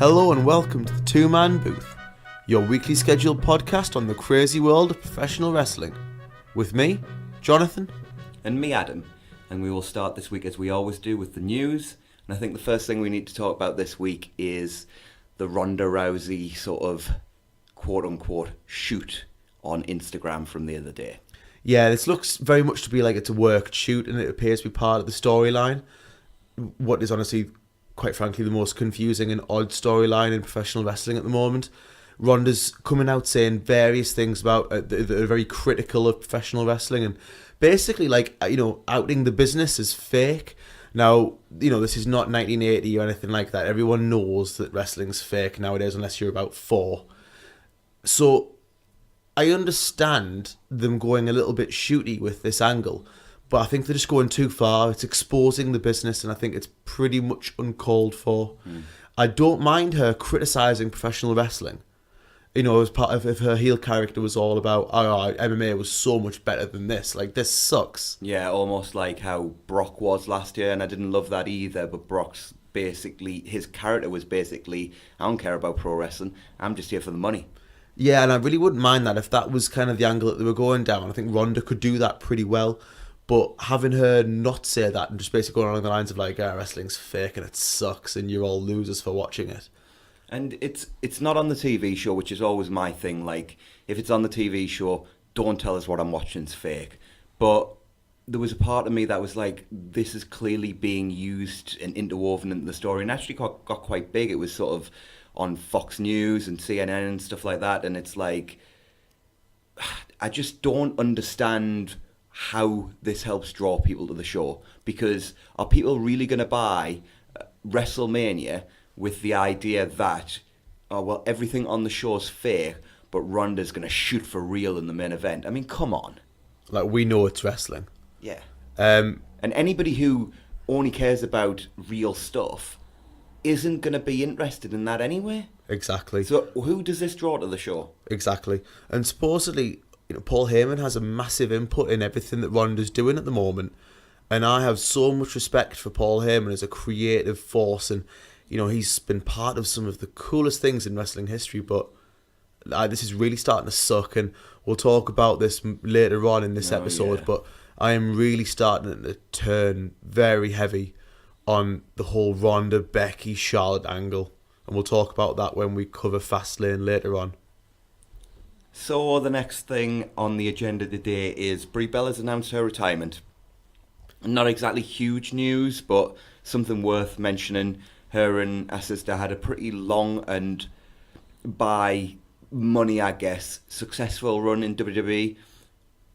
Hello and welcome to the Two Man Booth, your weekly scheduled podcast on the crazy world of professional wrestling. With me, Jonathon. And me, Adam. And we will start this week as we always do with the news. And I think the first thing we need to talk about this week is the Ronda Rousey sort of quote-unquote shoot on Instagram from the other day. Yeah, this looks very much to be like it's a worked shoot, and it appears to be part of the storyline. What is honestly, quite frankly, the most confusing and odd storyline in professional wrestling at the moment. Ronda's coming out saying various things about that are very critical of professional wrestling, and basically outing the business as fake. Now, this is not 1980 or anything like that. Everyone knows that wrestling's fake nowadays unless you're about 4. So I understand them going a little bit shooty with this angle, but I think they're just going too far. It's exposing the business, and I think it's pretty much uncalled for. I don't mind her criticising professional wrestling. As part of if her heel character was all about, MMA was so much better than this. Like, this sucks. Yeah, almost like how Brock was last year, and I didn't love that either, but Brock's his character was basically, I don't care about pro wrestling, I'm just here for the money. Yeah, and I really wouldn't mind that if that was kind of the angle that they were going down. I think Ronda could do that pretty well. But having her not say that and just basically going along the lines of wrestling's fake and it sucks and you're all losers for watching it. And it's not on the TV show, which is always my thing. Like, if it's on the TV show, don't tell us what I'm watching's fake. But there was a part of me that was like, this is clearly being used and interwoven into the story, and actually got quite big. It was sort of on Fox News and CNN and stuff like that, and it's like, I just don't understand how this helps draw people to the show, because are people really going to buy WrestleMania with the idea that, everything on the show's fake, but Ronda's going to shoot for real in the main event? I mean, come on. Like, we know it's wrestling. Yeah. And anybody who only cares about real stuff isn't going to be interested in that anyway. Exactly. So who does this draw to the show? Exactly. And supposedly, Paul Heyman has a massive input in everything that Ronda's doing at the moment. And I have so much respect for Paul Heyman as a creative force. And, he's been part of some of the coolest things in wrestling history. But this is really starting to suck. And we'll talk about this later on in this episode. Yeah. But I am really starting to turn very heavy on the whole Ronda, Becky, Charlotte angle. And we'll talk about that when we cover Fastlane later on. So the next thing on the agenda today is Brie Bella's announced her retirement. Not exactly huge news, but something worth mentioning. Her and her sister had a pretty long and, by money I guess, successful run in WWE.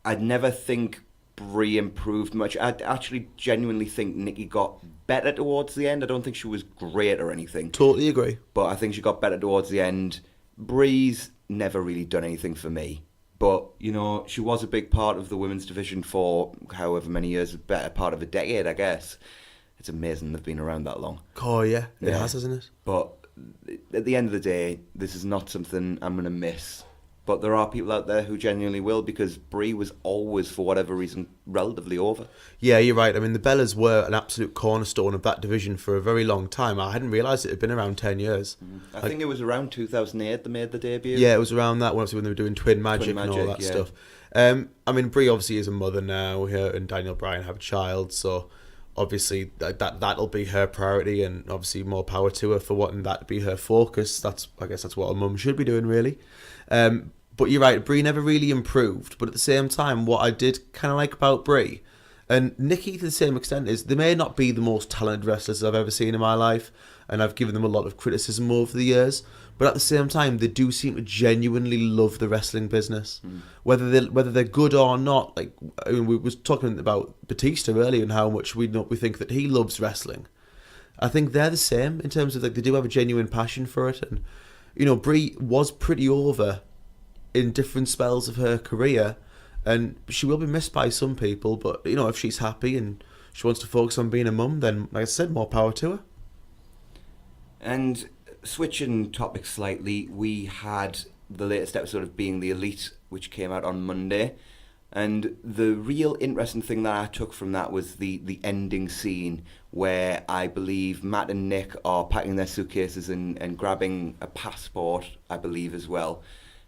I'd never think Brie improved much. I actually genuinely think Nikki got better towards the end. I don't think she was great or anything. Totally agree. But I think she got better towards the end. Brie's never really done anything for me. But, she was a big part of the women's division for however many years, a better part of a decade, I guess. It's amazing they've been around that long. Oh, yeah. It has, hasn't it? But at the end of the day, this is not something I'm going to miss. But there are people out there who genuinely will, because Brie was always, for whatever reason, relatively over. Yeah, you're right. I mean, the Bellas were an absolute cornerstone of that division for a very long time. I hadn't realised it had been around 10 years. I think it was around 2008 they made the debut. Yeah, it was around that, when they were doing Twin Magic and all that stuff. I mean, Brie obviously is a mother now. Her and Daniel Bryan have a child, so obviously that'll be her priority, and obviously more power to her for wanting that to be her focus. I guess that's what a mum should be doing, really. But you're right, Brie never really improved. But at the same time, what I did kind of like about Brie, and Nikki to the same extent, is they may not be the most talented wrestlers I've ever seen in my life, and I've given them a lot of criticism over the years. But at the same time, they do seem to genuinely love the wrestling business, whether they're good or not. We was talking about Batista earlier and how much we think that he loves wrestling. I think they're the same in terms of they do have a genuine passion for it, and Brie was pretty over in different spells of her career, and she will be missed by some people, but if she's happy and she wants to focus on being a mum, then like I said, more power to her. And switching topics slightly, we had the latest episode of Being the Elite, which came out on Monday. And the real interesting thing that I took from that was the ending scene where I believe Matt and Nick are packing their suitcases and grabbing a passport, I believe as well,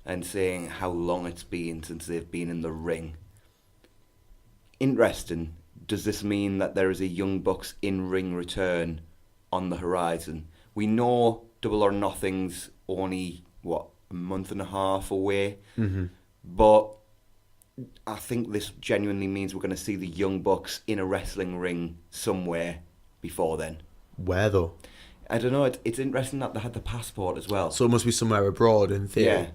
and saying how long it's been since they've been in the ring. Interesting. Does this mean that there is a Young Bucks in-ring return on the horizon? We know Double or Nothing's only, a month and a half away, but I think this genuinely means we're going to see the Young Bucks in a wrestling ring somewhere before then. Where though? I don't know. It's interesting that they had the passport as well. So it must be somewhere abroad in theory. Yeah.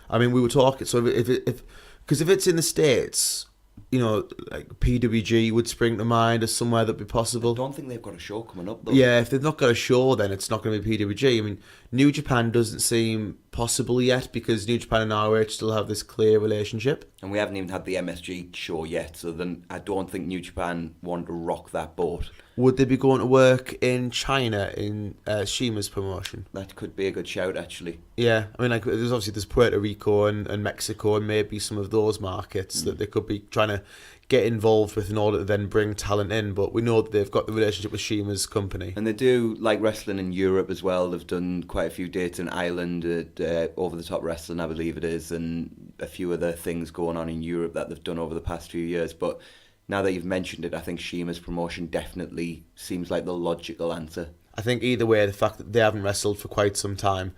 I mean, we were talking. So because if it's in the States, like PWG would spring to mind as somewhere that'd be possible. I don't think they've got a show coming up though. Yeah, if they've not got a show, then it's not going to be PWG. I mean, New Japan doesn't seem possible yet because New Japan and ROH still have this clear relationship. And we haven't even had the MSG show yet, so then I don't think New Japan want to rock that boat. Would they be going to work in China in Shima's promotion? That could be a good shout, actually. Yeah, I mean, like there's Puerto Rico and Mexico and maybe some of those markets that they could be trying to get involved with in order to then bring talent in. But we know that they've got the relationship with Shima's company. And they do like wrestling in Europe as well. They've done quite a few dates in Ireland at Over the Top Wrestling, I believe it is, and a few other things going on in Europe that they've done over the past few years. But now that you've mentioned it, I think Shima's promotion definitely seems like the logical answer. I think either way, the fact that they haven't wrestled for quite some time,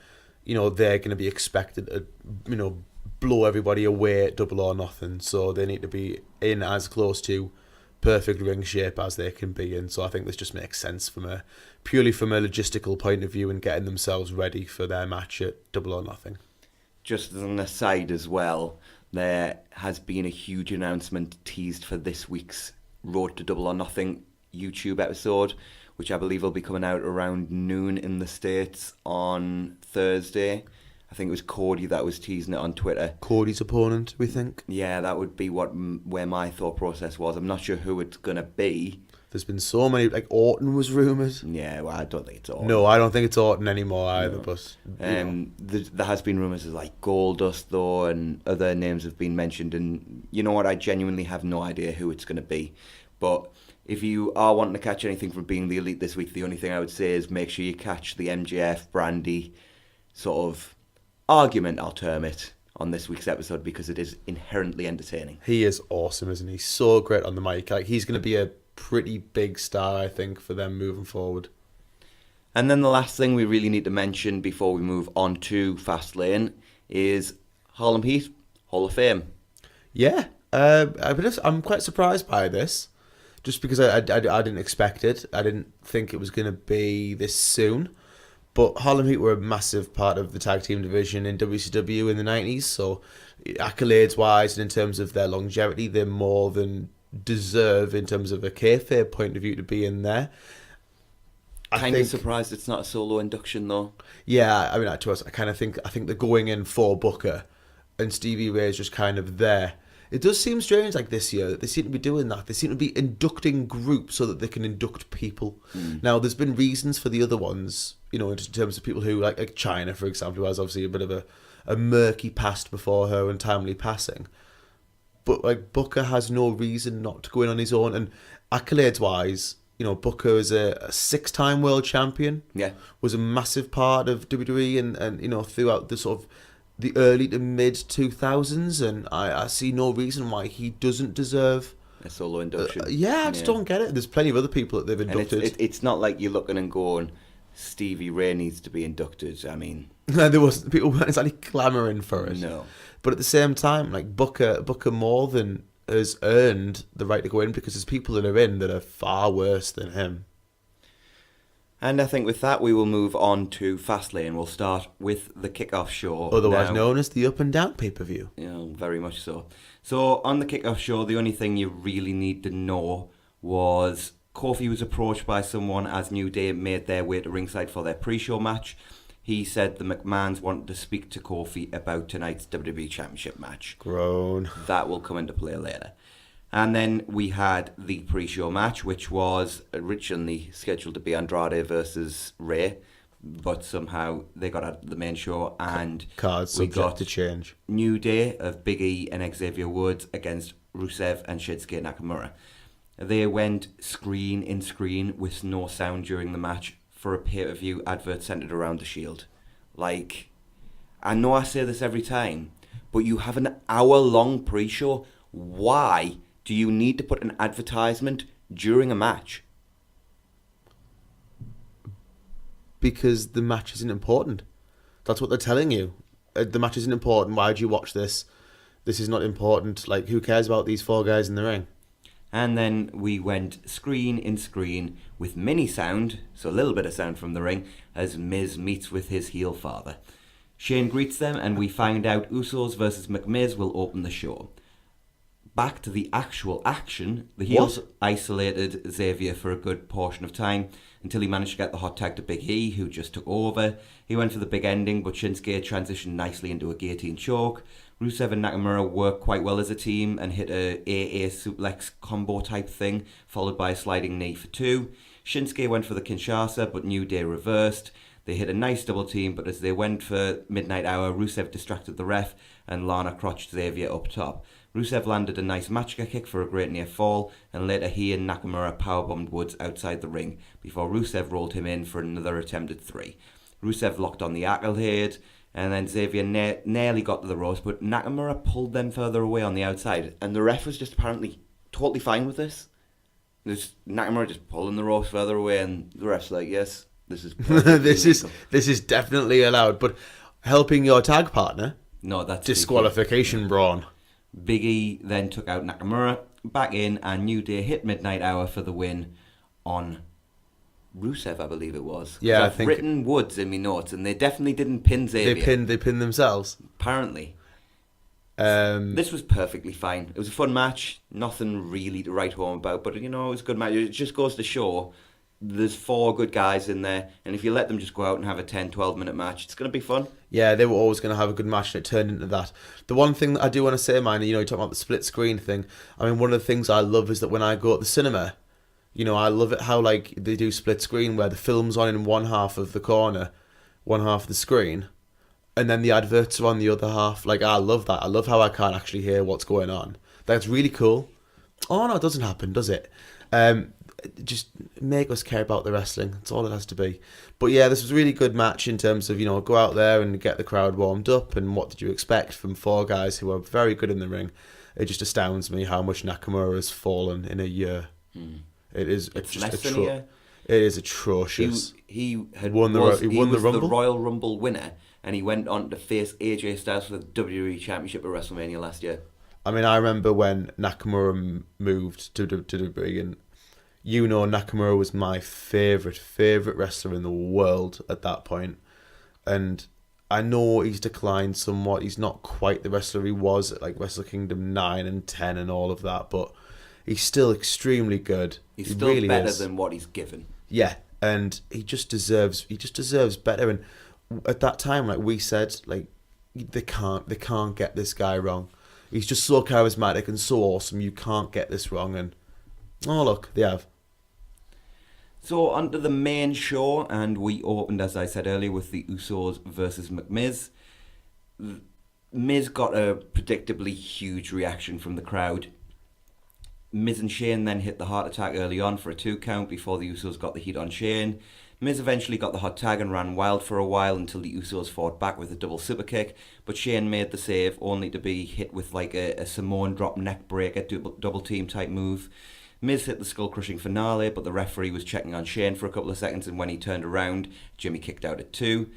they're going to be expected to, blow everybody away at Double or Nothing. So they need to be in as close to perfect ring shape as they can be. And so I think this just makes sense purely from a logistical point of view and getting themselves ready for their match at Double or Nothing. Just as an aside as well, there has been a huge announcement teased for this week's Road to Double or Nothing YouTube episode, which I believe will be coming out around noon in the States on Thursday. I think it was Cody that was teasing it on Twitter. Cody's opponent, we think? Yeah, that would be where my thought process was. I'm not sure who it's going to be. There's been so many, like Orton was rumoured. Yeah, well, I don't think it's Orton. No, I don't think it's Orton anymore either, but... There has been rumours of like Goldust, though, and other names have been mentioned, and you know what, I genuinely have no idea who it's going to be. But if you are wanting to catch anything from Being the Elite this week, the only thing I would say is make sure you catch the MJF, Brandy sort of argument, I'll term it, on this week's episode, because it is inherently entertaining. He is awesome, isn't he? So great on the mic. Like, he's going to be a pretty big star, I think, for them moving forward. And then the last thing we really need to mention before we move on to Fastlane is Harlem Heat, Hall of Fame. Yeah, I'm quite surprised by this, just because I didn't expect it. I didn't think it was going to be this soon. But Harlem Heat were a massive part of the tag team division in WCW in the 90s, so accolades-wise and in terms of their longevity, they're more than deserve in terms of a kayfabe point of view to be in there. Kind of surprised it's not a solo induction though. Yeah, I mean, to us, I think they're going in for Booker, and Stevie Ray's just kind of there. It does seem strange, like this year, that they seem to be doing that. They seem to be inducting groups so that they can induct people. Now, there's been reasons for the other ones, in terms of people who, like China, for example, who has obviously a bit of a murky past before her untimely passing. But, like, Booker has no reason not to go in on his own. And accolades-wise, Booker is a 6-time world champion. Yeah. Was a massive part of WWE and throughout the sort of the early to mid 2000s, and I see no reason why he doesn't deserve a solo induction. I just don't get it. There's plenty of other people that they've inducted. It's not like you're looking and going, Stevie Ray needs to be inducted. I mean, people weren't exactly clamouring for it. No, but at the same time, like Booker more than has earned the right to go in, because there's people that are in that are far worse than him. And I think with that, we will move on to Fastlane. We'll start with the kickoff show. Otherwise known as the Up and Down pay-per-view. Yeah, very much so. So on the kickoff show, the only thing you really need to know was Kofi was approached by someone as New Day made their way to ringside for their pre-show match. He said the McMahons wanted to speak to Kofi about tonight's WWE Championship match. Groan. That will come into play later. And then we had the pre-show match, which was originally scheduled to be Andrade versus Ray, but somehow they got out of the main show, and cards we subject got to change. New Day of Big E and Xavier Woods against Rusev and Shinsuke Nakamura. They went screen in screen with no sound during the match for a pay-per-view advert centered around the Shield. Like, I know I say this every time, but you have an hour-long pre-show. Why do you need to put an advertisement during a match? Because the match isn't important. That's what they're telling you. The match isn't important. Why do you watch this? This is not important. Like, who cares about these 4 guys in the ring? And then we went screen in screen with mini sound, so a little bit of sound from the ring, as Miz meets with his heel father. Shane greets them, and we find out Usos versus McMiz will open the show. Back to the actual action, the heels isolated Xavier for a good portion of time until he managed to get the hot tag to Big E, who just took over. He went for the big ending, but Shinsuke transitioned nicely into a guillotine choke. Rusev and Nakamura worked quite well as a team and hit a AA suplex combo type thing, followed by a sliding knee for 2. Shinsuke went for the Kinshasa, but New Day reversed. They hit a nice double team, but as they went for Midnight Hour, Rusev distracted the ref and Lana crotched Xavier up top. Rusev landed a nice Machka kick for a great near fall, and later he and Nakamura powerbombed Woods outside the ring before Rusev rolled him in for another attempted 3. Rusev locked on the accolade, and then Xavier nearly got to the ropes, but Nakamura pulled them further away on the outside, and the ref was just apparently totally fine with this. Nakamura just pulling the ropes further away, and the ref's like, yes, this is this is definitely allowed, but helping your tag partner, no, that's disqualification, Braun. Big E then took out Nakamura, back in, and New Day hit Midnight Hour for the win on Rusev, I believe it was. Yeah, I've written Woods in my notes, and they definitely didn't pin Xavier. They pinned themselves. Apparently. This was perfectly fine. It was a fun match. Nothing really to write home about, but it was a good match. It just goes to show there's 4 good guys in there, and if you let them just go out and have a 10, 12-minute match, it's going to be fun. Yeah, they were always going to have a good match, and it turned into that. The one thing that I do want to say, man, you talk about the split screen thing. I mean, one of the things I love is that when I go to the cinema, I love it how, like, they do split screen where the film's on in one half of the corner, one half of the screen, and then the adverts are on the other half. Like, I love that. I love how I can't actually hear what's going on. That's really cool. Oh, no, it doesn't happen, does it? Just make us care about the wrestling. That's all it has to be. But yeah, this was a really good match in terms of, go out there and get the crowd warmed up. And what did you expect from 4 guys who are very good in the ring? It just astounds me how much Nakamura has fallen in a year. It is it is atrocious. He won the Rumble? The Royal Rumble winner, and he went on to face AJ Styles for the WWE Championship at WrestleMania last year. I mean, I remember when Nakamura moved to WWE, and Nakamura was my favourite wrestler in the world at that point. And I know he's declined somewhat. He's not quite the wrestler he was at like Wrestle Kingdom 9 and 10 and all of that, but he's still extremely good. He's still really better than what he's given. Yeah, and he just deserves better. And at that time, like we said, like they can't get this guy wrong. He's just so charismatic and so awesome. You can't get this wrong. And oh look, they have. So onto the main show, and we opened, as I said earlier, with the Usos versus McMiz. Miz got a predictably huge reaction from the crowd. Miz and Shane then hit the heart attack early on for a 2 count before the Usos got the heat on Shane. Miz eventually got the hot tag and ran wild for a while until the Usos fought back with a double super kick, but Shane made the save only to be hit with like a Samoan drop neck breaker double team type move. Miz hit the skull-crushing finale, but the referee was checking on Shane for a couple of seconds, and when he turned around, Jimmy kicked out at 2.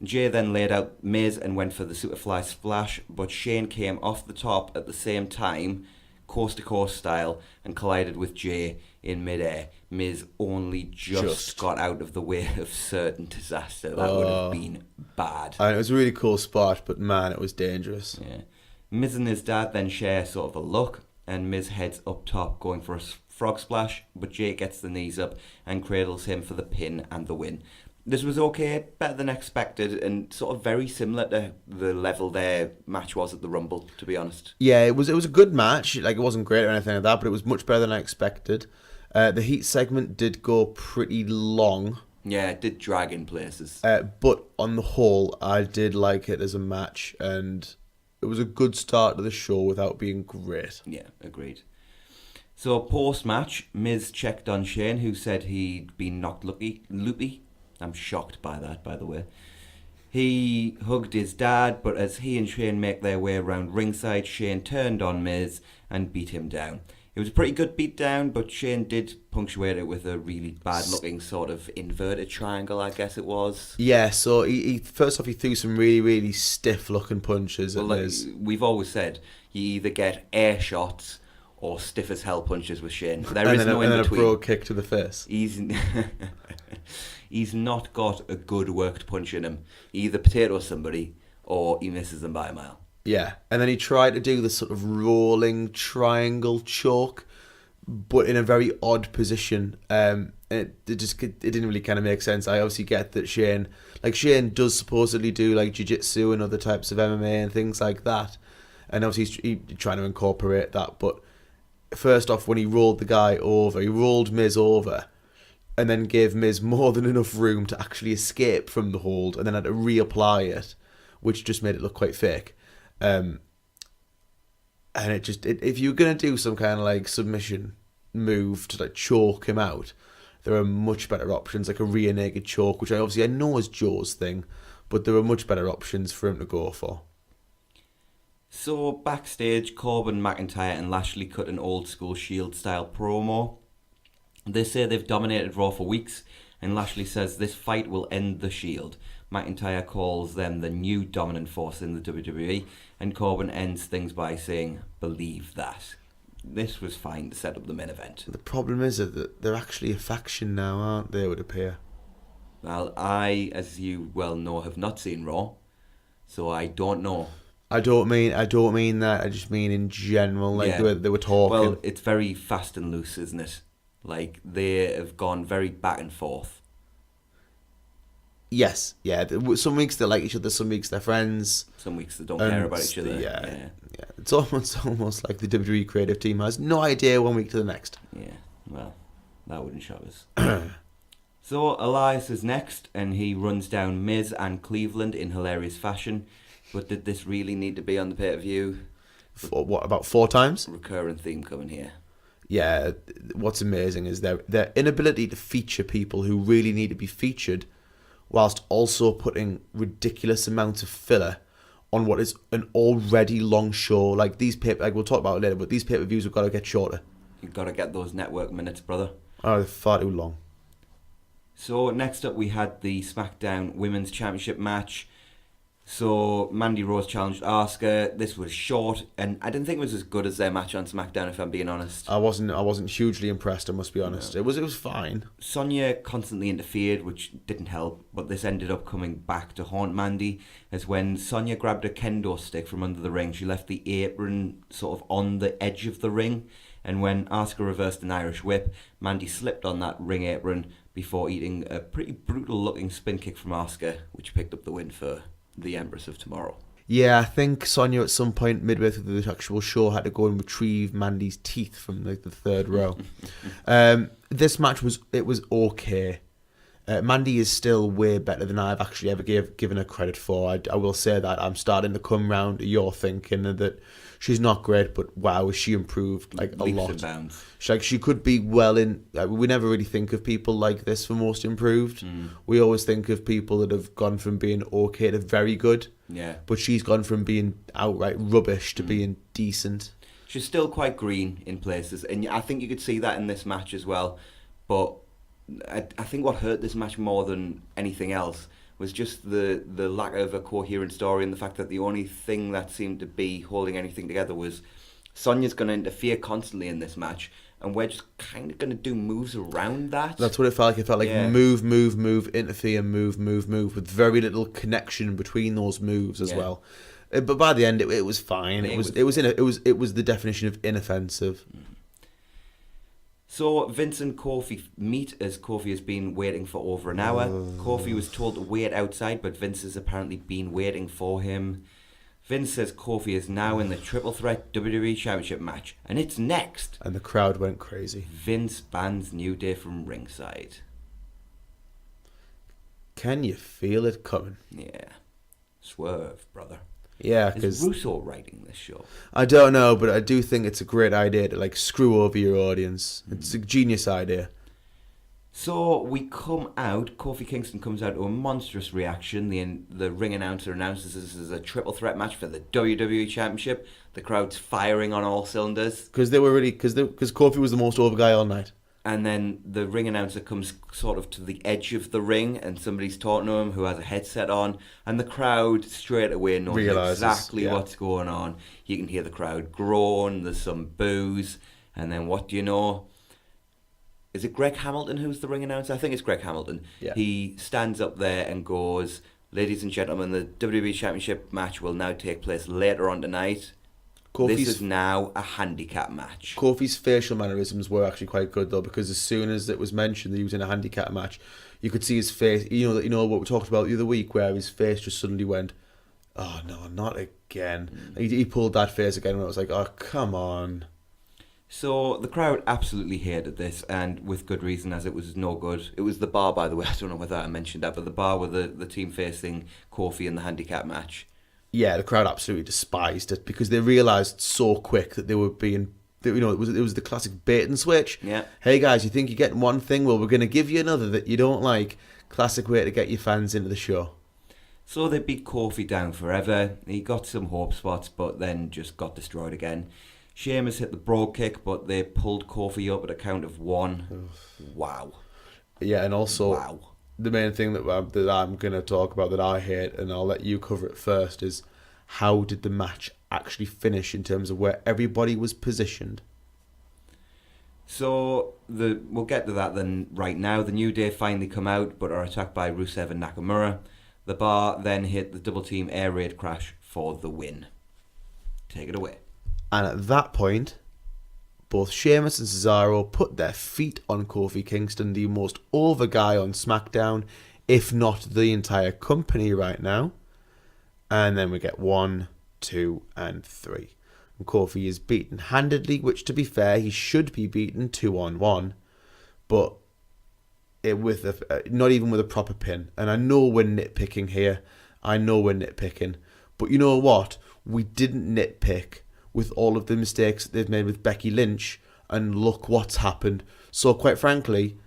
Jay then laid out Miz and went for the Superfly Splash, but Shane came off the top at the same time, coast-to-coast style, and collided with Jay in midair. Miz only just got out of the way of certain disaster. That would have been bad. And it was a really cool spot, but man, it was dangerous. Yeah. Miz and his dad then share sort of a look, and Miz heads up top going for a frog splash, but Jay gets the knees up and cradles him for the pin and the win. This was okay, better than expected, and sort of very similar to the level their match was at the Rumble, to be honest. Yeah, it was a good match. Like, it wasn't great or anything like that, but it was much better than I expected. The heat segment did go pretty long. Yeah, it did drag in places. But on the whole, I did like it as a match, and was a good start to the show without being great. Yeah, agreed. So post-match, Miz checked on Shane, who said he'd been knocked loopy. I'm shocked by that, by the way. He hugged his dad, but as he and Shane make their way around ringside, Shane turned on Miz and beat him down. It was a pretty good beat down, but Shane did punctuate it with a really bad-looking sort of inverted triangle, I guess it was. Yeah, so he first off, he threw some really, really stiff-looking punches at Miz. We've always said, you either get air shots or stiff as hell punches with Shane. There is no in between. And then a broad kick to the face. He's not got a good worked punch in him. He either potatoes somebody or he misses them by a mile. Yeah, and then he tried to do the sort of rolling triangle choke, but in a very odd position. It didn't really kind of make sense. I obviously get that Shane does supposedly do like jiu-jitsu and other types of MMA and things like that, and obviously he's trying to incorporate that. But first off, when he rolled the guy over, he rolled Miz over, and then gave Miz more than enough room to actually escape from the hold, and then had to reapply it, which just made it look quite fake. And if you're going to do some kind of like submission move to like choke him out, there are much better options, like a rear naked choke, which I know is Joe's thing, but there are much better options for him to go for. So backstage, Corbin, McIntyre and Lashley cut an old school Shield style promo. They say they've dominated Raw for weeks, and Lashley says this fight will end the Shield. McIntyre calls them the new dominant force in the WWE, and Corbin ends things by saying, believe that. This was fine to set up the main event. The problem is that they're actually a faction now, aren't they, it would appear? Well, I, as you well know, have not seen Raw, so I don't know. I don't mean that, I just mean in general, like they were talking. Well, it's very fast and loose, isn't it? Like, they have gone very back and forth. Yes, yeah. Some weeks they like each other, some weeks they're friends. Some weeks they don't care about each other. Yeah. It's almost like the WWE creative team has no idea one week to the next. Yeah, well, that wouldn't shock us. So Elias is next, and he runs down Miz and Cleveland in hilarious fashion. But did this really need to be on the pay-per-view? What, about 4 times? Recurring theme coming here. Yeah, what's amazing is their inability to feature people who really need to be featured, whilst also putting ridiculous amounts of filler on what is an already long show. Like we'll talk about it later, but these pay-per-views have got to get shorter. You've got to get those network minutes, brother. Oh, they're far too long. So next up we had the SmackDown Women's Championship match. So Mandy Rose challenged Asuka. This was short, and I didn't think it was as good as their match on SmackDown, if I'm being honest. I wasn't hugely impressed, I must be honest. No. It was fine. Sonya constantly interfered, which didn't help, but this ended up coming back to haunt Mandy, as when Sonya grabbed a kendo stick from under the ring, she left the apron sort of on the edge of the ring, and when Asuka reversed an Irish whip, Mandy slipped on that ring apron before eating a pretty brutal looking spin kick from Asuka, which picked up the win for the Empress of Tomorrow. Yeah, I think Sonya at some point midway through the actual show had to go and retrieve Mandy's teeth from like the third row. This match was okay. Mandy is still way better than I've actually ever given her credit for. I will say that. I'm starting to come round to your thinking that she's not great, but wow, is she improved like a lot. Leaps and bounds. She could be well in. We never really think of people like this for most improved. We always think of people that have gone from being okay to very good. Yeah. But she's gone from being outright rubbish to being decent. She's still quite green in places, and I think you could see that in this match as well. But I think what hurt this match more than anything else was just the lack of a coherent story, and the fact that the only thing that seemed to be holding anything together was Sonya's going to interfere constantly in this match, and we're just kind of going to do moves around that. That's what it felt like. It felt like move, interfere, move, with very little connection between those moves as well. But by the end, it was fine. It was the definition of inoffensive. So Vince and Kofi meet, as Kofi has been waiting for over an hour. Kofi was told to wait outside, but Vince has apparently been waiting for him. Vince says Kofi is now in the Triple Threat WWE Championship match, and it's next. And the crowd went crazy. Vince bans New Day from ringside. Can you feel it coming? Yeah. Swerve, brother. Yeah, Is because Russo writing this show? I don't know, but I do think it's a great idea to like screw over your audience. It's a genius idea. So we come out, Kofi Kingston comes out to a monstrous reaction. The ring announcer announces this is a triple threat match for the WWE Championship. The crowd's firing on all cylinders. Because Kofi was the most over guy all night. And then the ring announcer comes sort of to the edge of the ring and somebody's talking to him who has a headset on. And the crowd straight away knows exactly what's going on. You can hear the crowd groan, there's some boos. And then what do you know? Is it Greg Hamilton who's the ring announcer? I think it's Greg Hamilton. Yeah. He stands up there and goes, "Ladies and gentlemen, the WWE Championship match will now take place later on tonight. This is now a handicap match." Kofi's facial mannerisms were actually quite good though, because as soon as it was mentioned that he was in a handicap match, you could see his face. You know what we talked about the other week, where his face just suddenly went, "Oh no, not again." He pulled that face again, and I was like, "Oh come on." So the crowd absolutely hated this, and with good reason, as it was no good. It was the bar, by the way. I don't know whether I mentioned that, but the bar with the team facing Kofi in the handicap match. Yeah, the crowd absolutely despised it because they realised so quick that they were being, it was the classic bait and switch. Yeah. Hey guys, you think you're getting one thing? Well, we're going to give you another that you don't like. Classic way to get your fans into the show. So they beat Kofi down forever. He got some hope spots, but then just got destroyed again. Sheamus hit the brogue kick, but they pulled Kofi up at a count of 1. Wow. Yeah, and also the main thing that I'm going to talk about that I hate, and I'll let you cover it first, is how did the match actually finish in terms of where everybody was positioned? So we'll get to that then right now. The New Day finally come out, but are attacked by Rusev and Nakamura. The Bar then hit the double team air raid crash for the win. Take it away. And at that point, both Sheamus and Cesaro put their feet on Kofi Kingston, the most over guy on SmackDown, if not the entire company right now. And then we get 1, 2, and 3. And Kofi is beaten handedly, which, to be fair, he should be beaten 2-on-1, but not even with a proper pin. And I know we're nitpicking here. But you know what? We didn't nitpick with all of the mistakes that they've made with Becky Lynch, and look what's happened. So quite frankly,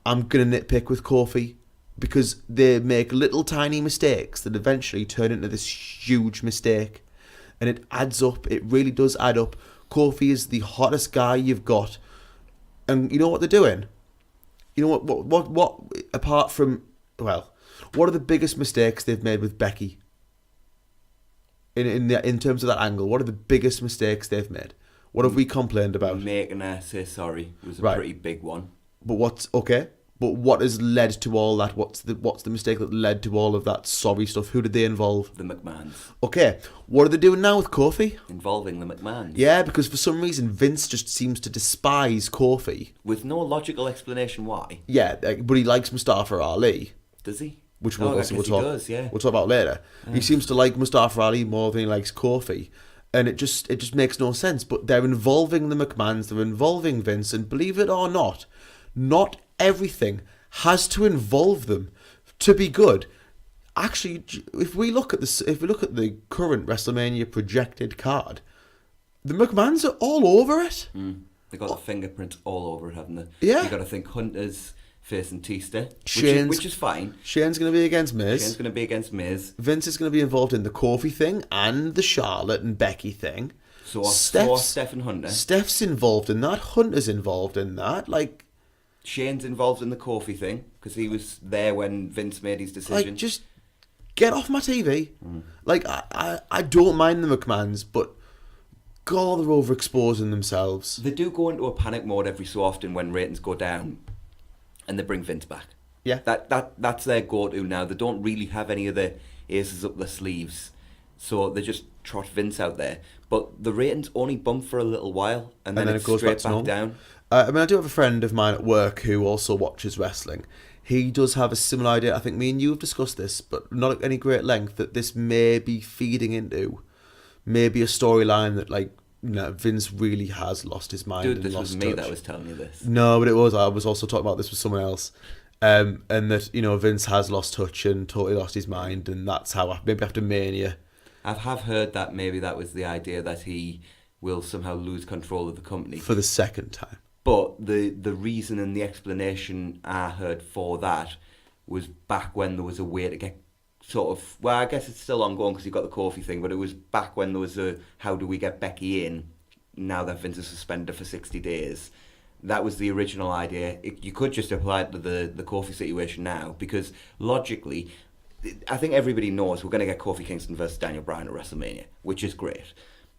I'm going to nitpick with Kofi, because they make little tiny mistakes that eventually turn into this huge mistake. And it adds up. It really does add up. Kofi is the hottest guy you've got. And you know what they're doing? You know what apart from, well, what are the biggest mistakes they've made with Becky? In terms of that angle, what are the biggest mistakes they've made? What have we complained about? Making her say sorry was a pretty big one. But what has led to all that? What's the mistake that led to all of that sorry stuff? Who did they involve? The McMahons. Okay, what are they doing now with Kofi? Involving the McMahons. Yeah, because for some reason Vince just seems to despise Kofi. With no logical explanation why. Yeah, but he likes Mustafa Ali. Does he? Which we'll talk about later. Yeah. He seems to like Mustafa Ali more than he likes Kofi. And it just makes no sense. But they're involving the McMahons, they're involving Vince, and believe it or not everything has to involve them to be good. Actually, if we look at the current WrestleMania projected card, the McMahons are all over it. They got the fingerprints all over it, haven't they? Yeah. You got to think Hunter's facing Tista, which is fine. Shane's going to be against Miz. Shane's going to be against Miz. Vince is going to be involved in the Kofi thing and the Charlotte and Becky thing. So Steph and Hunter. Steph's involved in that. Hunter's involved in that. Like, Shane's involved in the Kofi thing because he was there when Vince made his decision. Like, just get off my TV. Like, I don't mind the McMahons, but God, they're overexposing themselves. They do go into a panic mode every so often when ratings go down, and they bring Vince back. Yeah, that's their go-to now. They don't really have any of the aces up their sleeves, so they just trot Vince out there. But the ratings only bump for a little while, and then it goes straight back down. I mean, I do have a friend of mine at work who also watches wrestling. He does have a similar idea. I think me and you have discussed this, but not at any great length, that this may be feeding into maybe a storyline that, like, Vince really has lost his mind. Dude, and this lost was me touch. that was telling you this. No, but it was. I was also talking about this with someone else. And that, Vince has lost touch and totally lost his mind, and that's how, maybe after Mania. I have heard that maybe that was the idea, that he will somehow lose control of the company. For the second time. But the reason and the explanation I heard for that was back when there was a way to get sort of... Well, I guess it's still ongoing because you've got the Kofi thing, but it was back when there was a how do we get Becky in now that Vince has suspended her for 60 days. That was the original idea. You could just apply it to the Kofi situation now, because logically, I think everybody knows we're going to get Kofi Kingston versus Daniel Bryan at WrestleMania, which is great.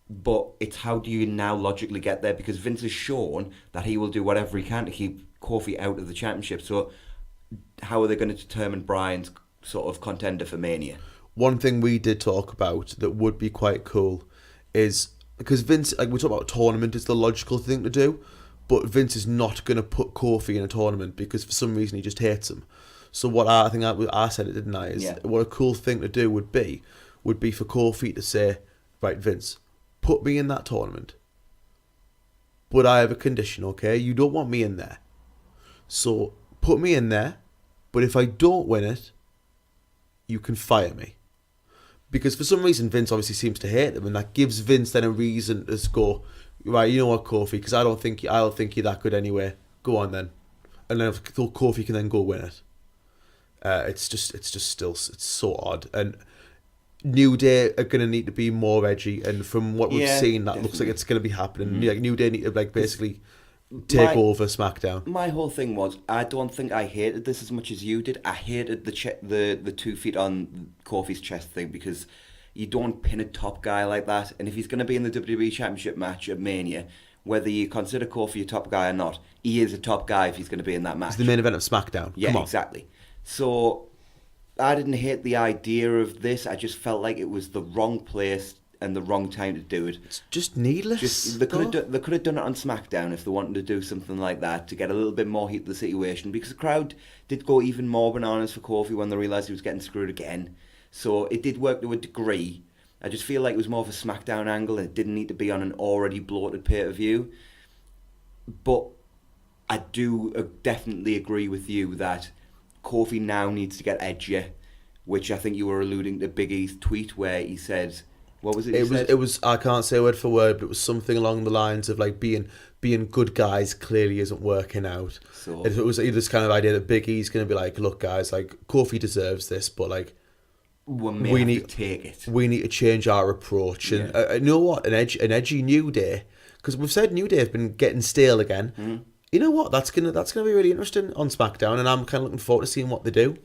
But it's how do you now logically get there? Because Vince has shown that he will do whatever he can to keep Kofi out of the championship. So how are they going to determine Bryan's sort of contender for Mania? One thing we did talk about that would be quite cool is, because Vince, like we talk about tournament is the logical thing to do, but Vince is not going to put Kofi in a tournament because for some reason he just hates him. So what I think I said it, didn't I, is what a cool thing to do would be for Kofi to say, right, Vince, put me in that tournament, but I have a condition, okay? You don't want me in there. So put me in there, but if I don't win it, you can fire me. Because for some reason Vince obviously seems to hate him, and that gives Vince then a reason to just go, right, you know what, Kofi, because I don't think you're that good anyway. Go on then. And then Kofi can then go win it. It's so odd. And New Day are going to need to be more edgy, and from what we've seen, that looks like it's going to be happening. Mm-hmm. Like New Day need to basically take over SmackDown. My whole thing was, I don't think I hated this as much as you did. I hated the 2 feet on Kofi's chest thing, because you don't pin a top guy like that. And if he's going to be in the WWE Championship match at Mania, whether you consider Kofi a top guy or not, he is a top guy if he's going to be in that match. It's the main event of SmackDown. Yeah, Come on. Exactly. So I didn't hate the idea of this. I just felt like it was the wrong place and the wrong time to do it. It's just needless. They could have done it on SmackDown if they wanted to do something like that to get a little bit more heat to the situation, because the crowd did go even more bananas for Kofi when they realised he was getting screwed again. So it did work to a degree. I just feel like it was more of a SmackDown angle, and it didn't need to be on an already bloated pay-per-view. But I do definitely agree with you that Kofi now needs to get edgier, which I think you were alluding to Big E's tweet where he said... What was it? It was. I can't say word for word, but it was something along the lines of like being good guys clearly isn't working out. So it was this kind of idea that Big E's going to be like, look, guys, like Kofi deserves this, but like we need to take it. We need to change our approach, and you know what? An edgy New Day, because we've said New Day have been getting stale again. Mm-hmm. You know what? That's gonna be really interesting on SmackDown, and I'm kind of looking forward to seeing what they do.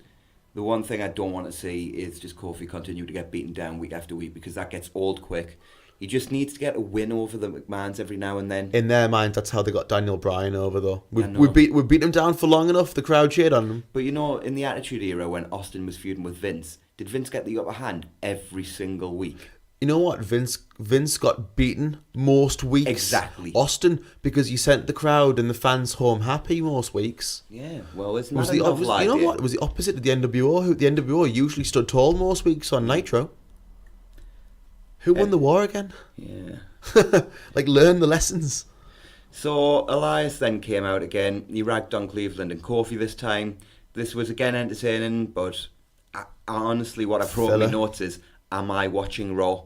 The one thing I don't want to see is just Kofi continue to get beaten down week after week, because that gets old quick. He just needs to get a win over the McMahons every now and then. In their minds, that's how they got Daniel Bryan over, though. We beat him down for long enough. The crowd cheered on him. But you know, in the Attitude Era, when Austin was feuding with Vince, did Vince get the upper hand every single week? You know what? Vince got beaten most weeks. Exactly. Austin, because you sent the crowd and the fans home happy most weeks. Yeah, well, it's not You know what? It was the opposite of the NWO. The NWO usually stood tall most weeks on Nitro. Who won the war again? Yeah. Like, learn the lessons. So, Elias then came out again. He ragged on Cleveland and Kofi this time. This was again entertaining, but honestly, what I wrote in my notes is, am I watching Raw?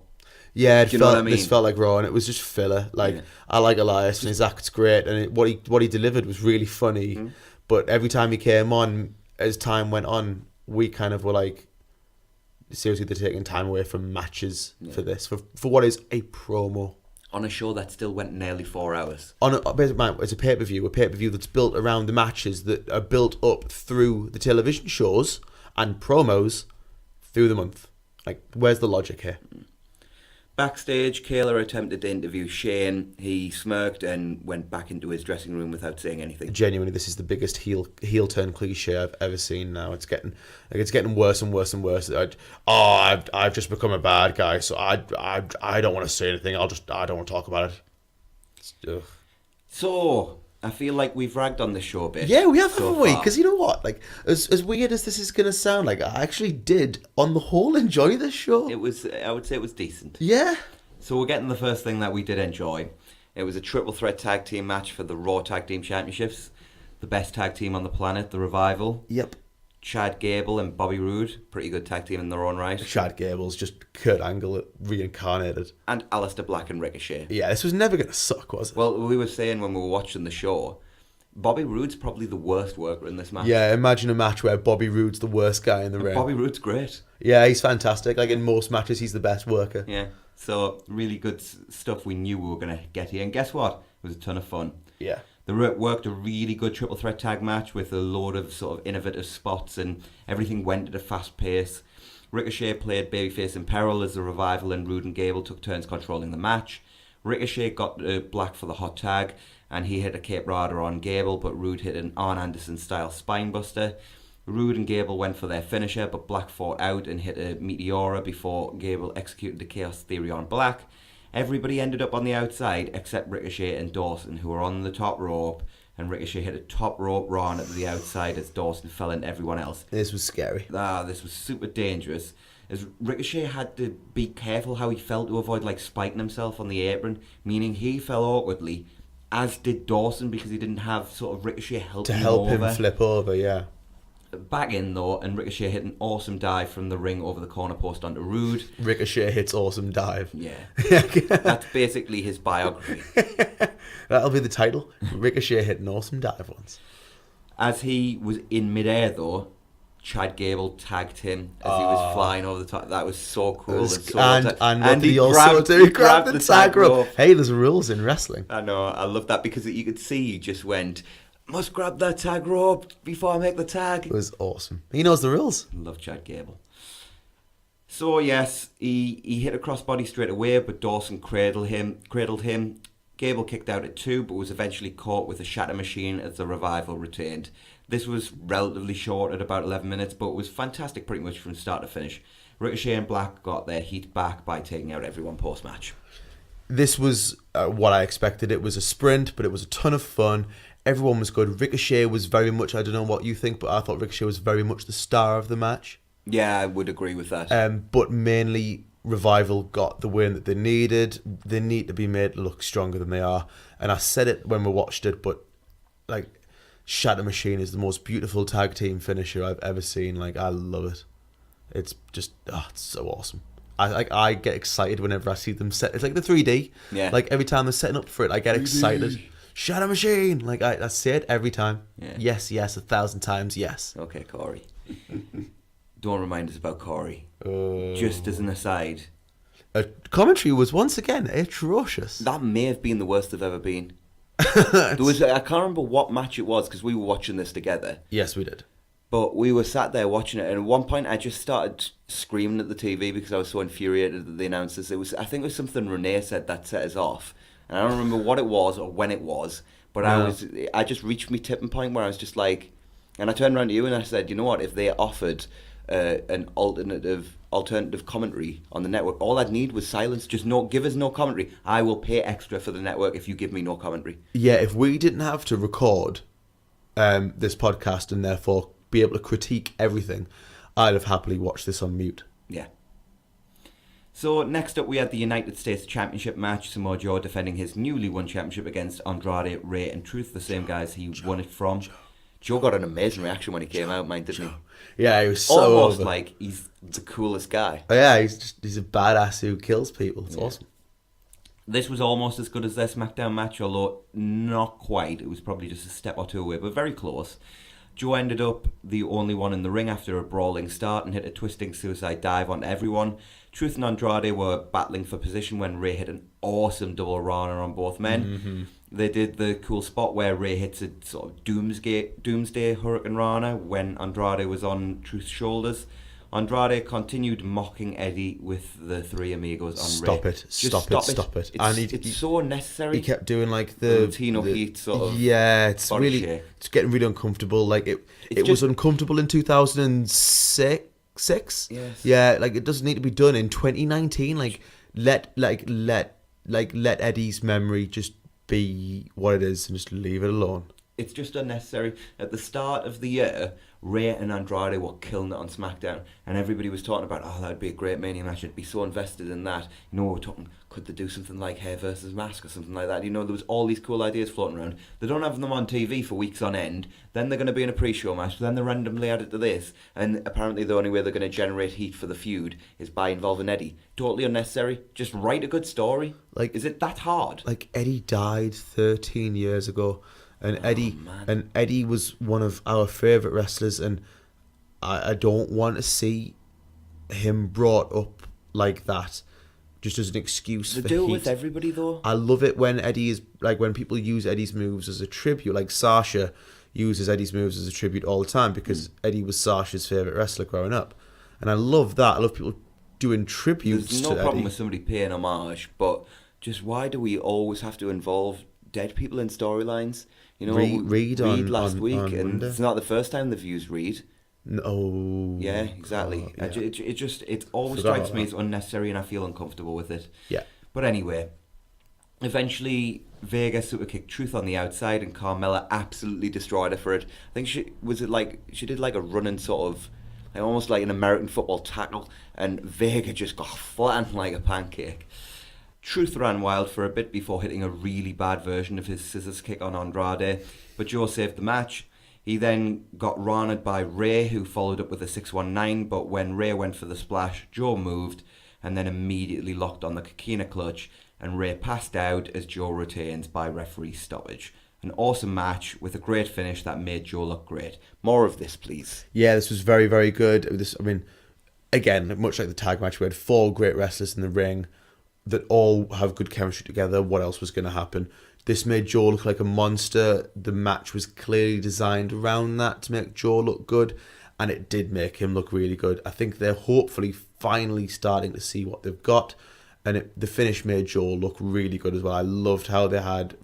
Yeah, this felt like Raw, and it was just filler. Like, I like Elias, and his act's great, and what he delivered was really funny. Mm-hmm. But every time he came on, as time went on, we kind of were like, seriously, they're taking time away from matches for this, for what is a promo. On a show that still went nearly 4 hours. It's a pay-per-view that's built around the matches that are built up through the television shows and promos through the month. Like, where's the logic here? Backstage, Kayla attempted to interview Shane. He smirked and went back into his dressing room without saying anything. Genuinely, this is the biggest heel turn cliche I've ever seen. Now it's getting worse and worse and worse. I've just become a bad guy, so I don't want to say anything. I don't want to talk about it. So I feel like we've ragged on this show a bit. Yeah, we have, haven't we? Because you know what? Like, as weird as this is going to sound, like, I actually did, on the whole, enjoy this show. I would say it was decent. Yeah. So we're getting the first thing that we did enjoy. It was a triple threat tag team match for the Raw Tag Team Championships. The best tag team on the planet, The Revival. Yep. Chad Gable and Bobby Roode, pretty good tag team in their own right. Chad Gable's just Kurt Angle reincarnated. And Aleister Black and Ricochet. Yeah, this was never going to suck, was it? Well, we were saying when we were watching the show, Bobby Roode's probably the worst worker in this match. Yeah, imagine a match where Bobby Roode's the worst guy in the ring. Bobby Roode's great. Yeah, he's fantastic. Like in most matches, he's the best worker. Yeah, so really good stuff we knew we were going to get here. And guess what? It was a ton of fun. Yeah. They worked a really good triple threat tag match with a load of sort of innovative spots, and everything went at a fast pace. Ricochet played babyface in peril as the Revival and Roode and Gable took turns controlling the match. Ricochet got Black for the hot tag, and he hit a Cape Raider on Gable, but Roode hit an Arn Anderson style spinebuster. Roode and Gable went for their finisher, but Black fought out and hit a Meteora before Gable executed the Chaos Theory on Black. Everybody ended up on the outside except Ricochet and Dawson, who were on the top rope, and Ricochet hit a top rope run at the outside as Dawson fell into everyone else. This was scary. This was super dangerous, as Ricochet had to be careful how he fell to avoid spiking himself on the apron, meaning he fell awkwardly, as did Dawson, because he didn't have sort of Ricochet helping him over. To help him flip over, yeah. Back in though, and Ricochet hit an awesome dive from the ring over the corner post onto Roode. Ricochet hits awesome dive. Yeah. That's basically his biography. That'll be the title. Ricochet hit an awesome dive once. As he was in midair though, Chad Gable tagged him as he was flying over the top. That was so cool. And what did he also do? He grabbed the tag rope. Hey, there's rules in wrestling. I know, I love that, because you could see he just went, must grab that tag rope before I make the tag. It was awesome. He knows the rules. Love Chad Gable. So yes, he hit a crossbody straight away, but Dawson cradled him. Gable kicked out at 2, but was eventually caught with a shatter machine as the Revival retained. This was relatively short at about 11 minutes, but was fantastic pretty much from start to finish. Ricochet and Black got their heat back by taking out everyone post-match. This was what I expected. It was a sprint, but it was a ton of fun. Everyone was good. Ricochet was very much, I don't know what you think, but I thought Ricochet was very much the star of the match. Yeah, I would agree with that. But mainly, Revival got the win that they needed. They need to be made to look stronger than they are. And I said it when we watched it, but Shatter Machine is the most beautiful tag team finisher I've ever seen. I love it. It's just, it's so awesome. I get excited whenever I see them set. It's like the 3D. Yeah. Every time they're setting up for it, I get 3D. Excited. Shatter Machine! I say it every time. Yeah. Yes, 1,000 times, yes. Okay, Corey. Don't remind us about Corey. Just as an aside. Commentary was once again atrocious. That may have been the worst they've ever been. I can't remember what match it was, because we were watching this together. Yes, we did. But we were sat there watching it, and at one point I just started screaming at the TV because I was so infuriated that the announcers. I think it was something Renee said that set us off. And I don't remember what it was or when it was, but yeah. I just reached my tipping point where I was just like, and I turned around to you and I said, you know what, if they offered an alternative commentary on the network, all I'd need was silence. Just give us no commentary. I will pay extra for the network if you give me no commentary. Yeah, if we didn't have to record this podcast and therefore be able to critique everything, I'd have happily watched this on mute. Yeah. So next up we had the United States Championship match. Samoa Joe defending his newly won championship against Andrade, Ray and Truth, the same guys he won it from. Joe got an amazing reaction when he came out, didn't he? Yeah, he was so almost over. Like he's the coolest guy. Oh, yeah, he's a badass who kills people. It's awesome. This was almost as good as their SmackDown match, although not quite. It was probably just a step or two away, but very close. Joe ended up the only one in the ring after a brawling start and hit a twisting suicide dive on everyone. Truth and Andrade were battling for position when Ray hit an awesome double Rana on both men. Mm-hmm. They did the cool spot where Ray hits a sort of doomsday Hurricane Rana when Andrade was on Truth's shoulders. Andrade continued mocking Eddie with the Three Amigos on Ray. Stop it. It's so unnecessary. He kept doing the Latino Heat sort of. Yeah, it's getting really uncomfortable. It was uncomfortable in 2006. Yes. Yeah, it doesn't need to be done in 2019. Let Eddie's memory just be what it is and just leave it alone. it's just unnecessary. At the start of the year, Rhea and Andrade were killing it on SmackDown, and everybody was talking about, oh, that'd be a great Mania match. I'd be so invested in that. You know, we're talking, could they do something like Hair versus Mask or something like that? You know, there was all these cool ideas floating around. They don't have them on TV for weeks on end. Then they're going to be in a pre-show match. Then they randomly add it to this, and apparently the only way they're going to generate heat for the feud is by involving Eddie. Totally unnecessary. Just write a good story. Like, is it that hard? Like, Eddie died 13 years ago. And Eddie was one of our favourite wrestlers, and I don't want to see him brought up like that, just as an excuse they for do it heat. with everybody though. I love it when Eddie is like, when people use Eddie's moves as a tribute, like Sasha uses Eddie's moves as a tribute all the time because Eddie was Sasha's favourite wrestler growing up, and I love that. I love people doing tributes. There's no to problem Eddie. with somebody paying homage, but just why do we always have to involve dead people in storylines? You know, Reed last on week, and Monday. it's not the first time they've used Reed. No. Yeah, exactly. Yeah. It always Forgot strikes about me that. as unnecessary, and I feel uncomfortable with it. Yeah. But anyway, eventually Vega super kicked Truth on the outside, and Carmella absolutely destroyed her for it. I think she did like a running sort of, like almost like an American football tackle, and Vega just got flattened like a pancake. Truth ran wild for a bit before hitting a really bad version of his scissors kick on Andrade, but Joe saved the match. He then got ranted by Rey, who followed up with a 619, but when Rey went for the splash, Joe moved and then immediately locked on the Coquina clutch, and Rey passed out as Joe retains by referee stoppage. An awesome match with a great finish that made Joe look great. More of this, please. Yeah, this was very, very good. Again, much like the tag match, we had 4 great wrestlers in the ring that all have good chemistry together. What else was going to happen? This made Joe look like a monster. The match was clearly designed around that to make Joe look good, and it did make him look really good. I think they're hopefully finally starting to see what they've got, and the finish made Joe look really good as well. I loved how they had,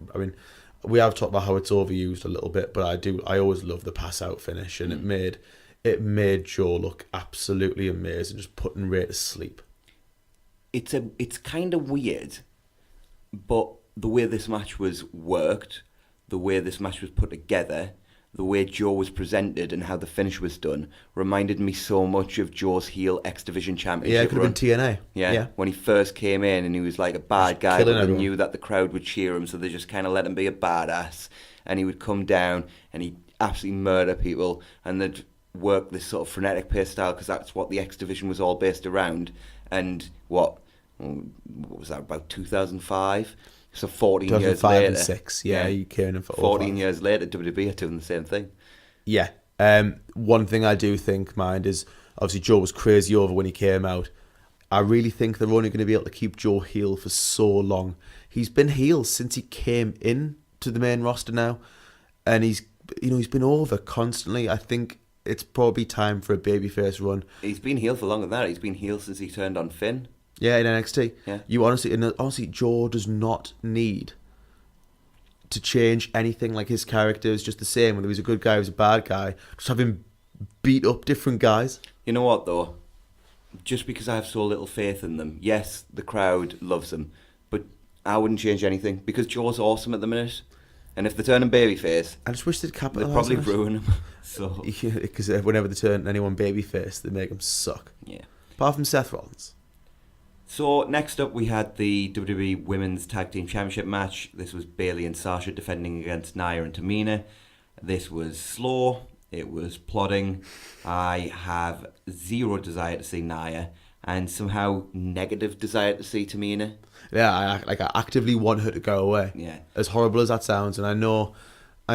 we have talked about how it's overused a little bit, but I always love the pass out finish, and it made Joe look absolutely amazing, just putting Rey to sleep. It's kind of weird, but the way this match was worked, the way this match was put together, the way Joe was presented and how the finish was done reminded me so much of Joe's heel X Division Championship Yeah, it could have been TNA. Yeah, when he first came in and he was like a bad guy, but they knew that the crowd would cheer him, so they just kind of let him be a badass. And he would come down and he'd absolutely murder people, and they'd work this sort of frenetic pace style because that's what the X Division was all based around. And what was that, about 2005? So 14 years later. And 6, yeah, you came in for 14 years later, WWE are doing the same thing. Yeah. One thing I do think, mind, is obviously Joe was crazy over when he came out. I really think they're only going to be able to keep Joe heel for so long. He's been heel since he came in to the main roster now, and he's been over constantly. I think it's probably time for a babyface run. He's been heel for longer than that. He's been heel since he turned on Finn. Yeah, in NXT. Yeah. Honestly, Joe does not need to change anything. Like, his character is just the same. Whether he's a good guy or he's a bad guy, just have him beat up different guys. You know what, though? Just because I have so little faith in them, yes, the crowd loves him, but I wouldn't change anything because Joe's awesome at the minute. And if they turn him babyface, I just wish they'd capitalise. They'd probably ruin him. So because whenever they turn anyone babyface, they make them suck. Yeah. Apart from Seth Rollins. So next up we had the WWE Women's Tag Team Championship match. This was Bayley and Sasha defending against Nia and Tamina. This was slow. It was plodding. I have zero desire to see Nia and somehow negative desire to see Tamina. Yeah, I actively want her to go away. Yeah. As horrible as that sounds, and I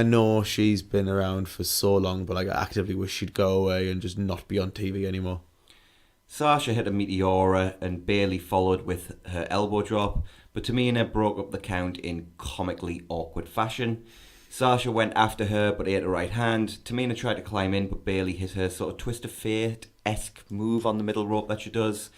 know she's been around for so long, but I actively wish she'd go away and just not be on TV anymore. Sasha hit a Meteora and Bayley followed with her elbow drop, but Tamina broke up the count in comically awkward fashion. Sasha went after her but ate a right hand. Tamina tried to climb in, but Bayley hit her sort of twist of fate-esque move on the middle rope that she does.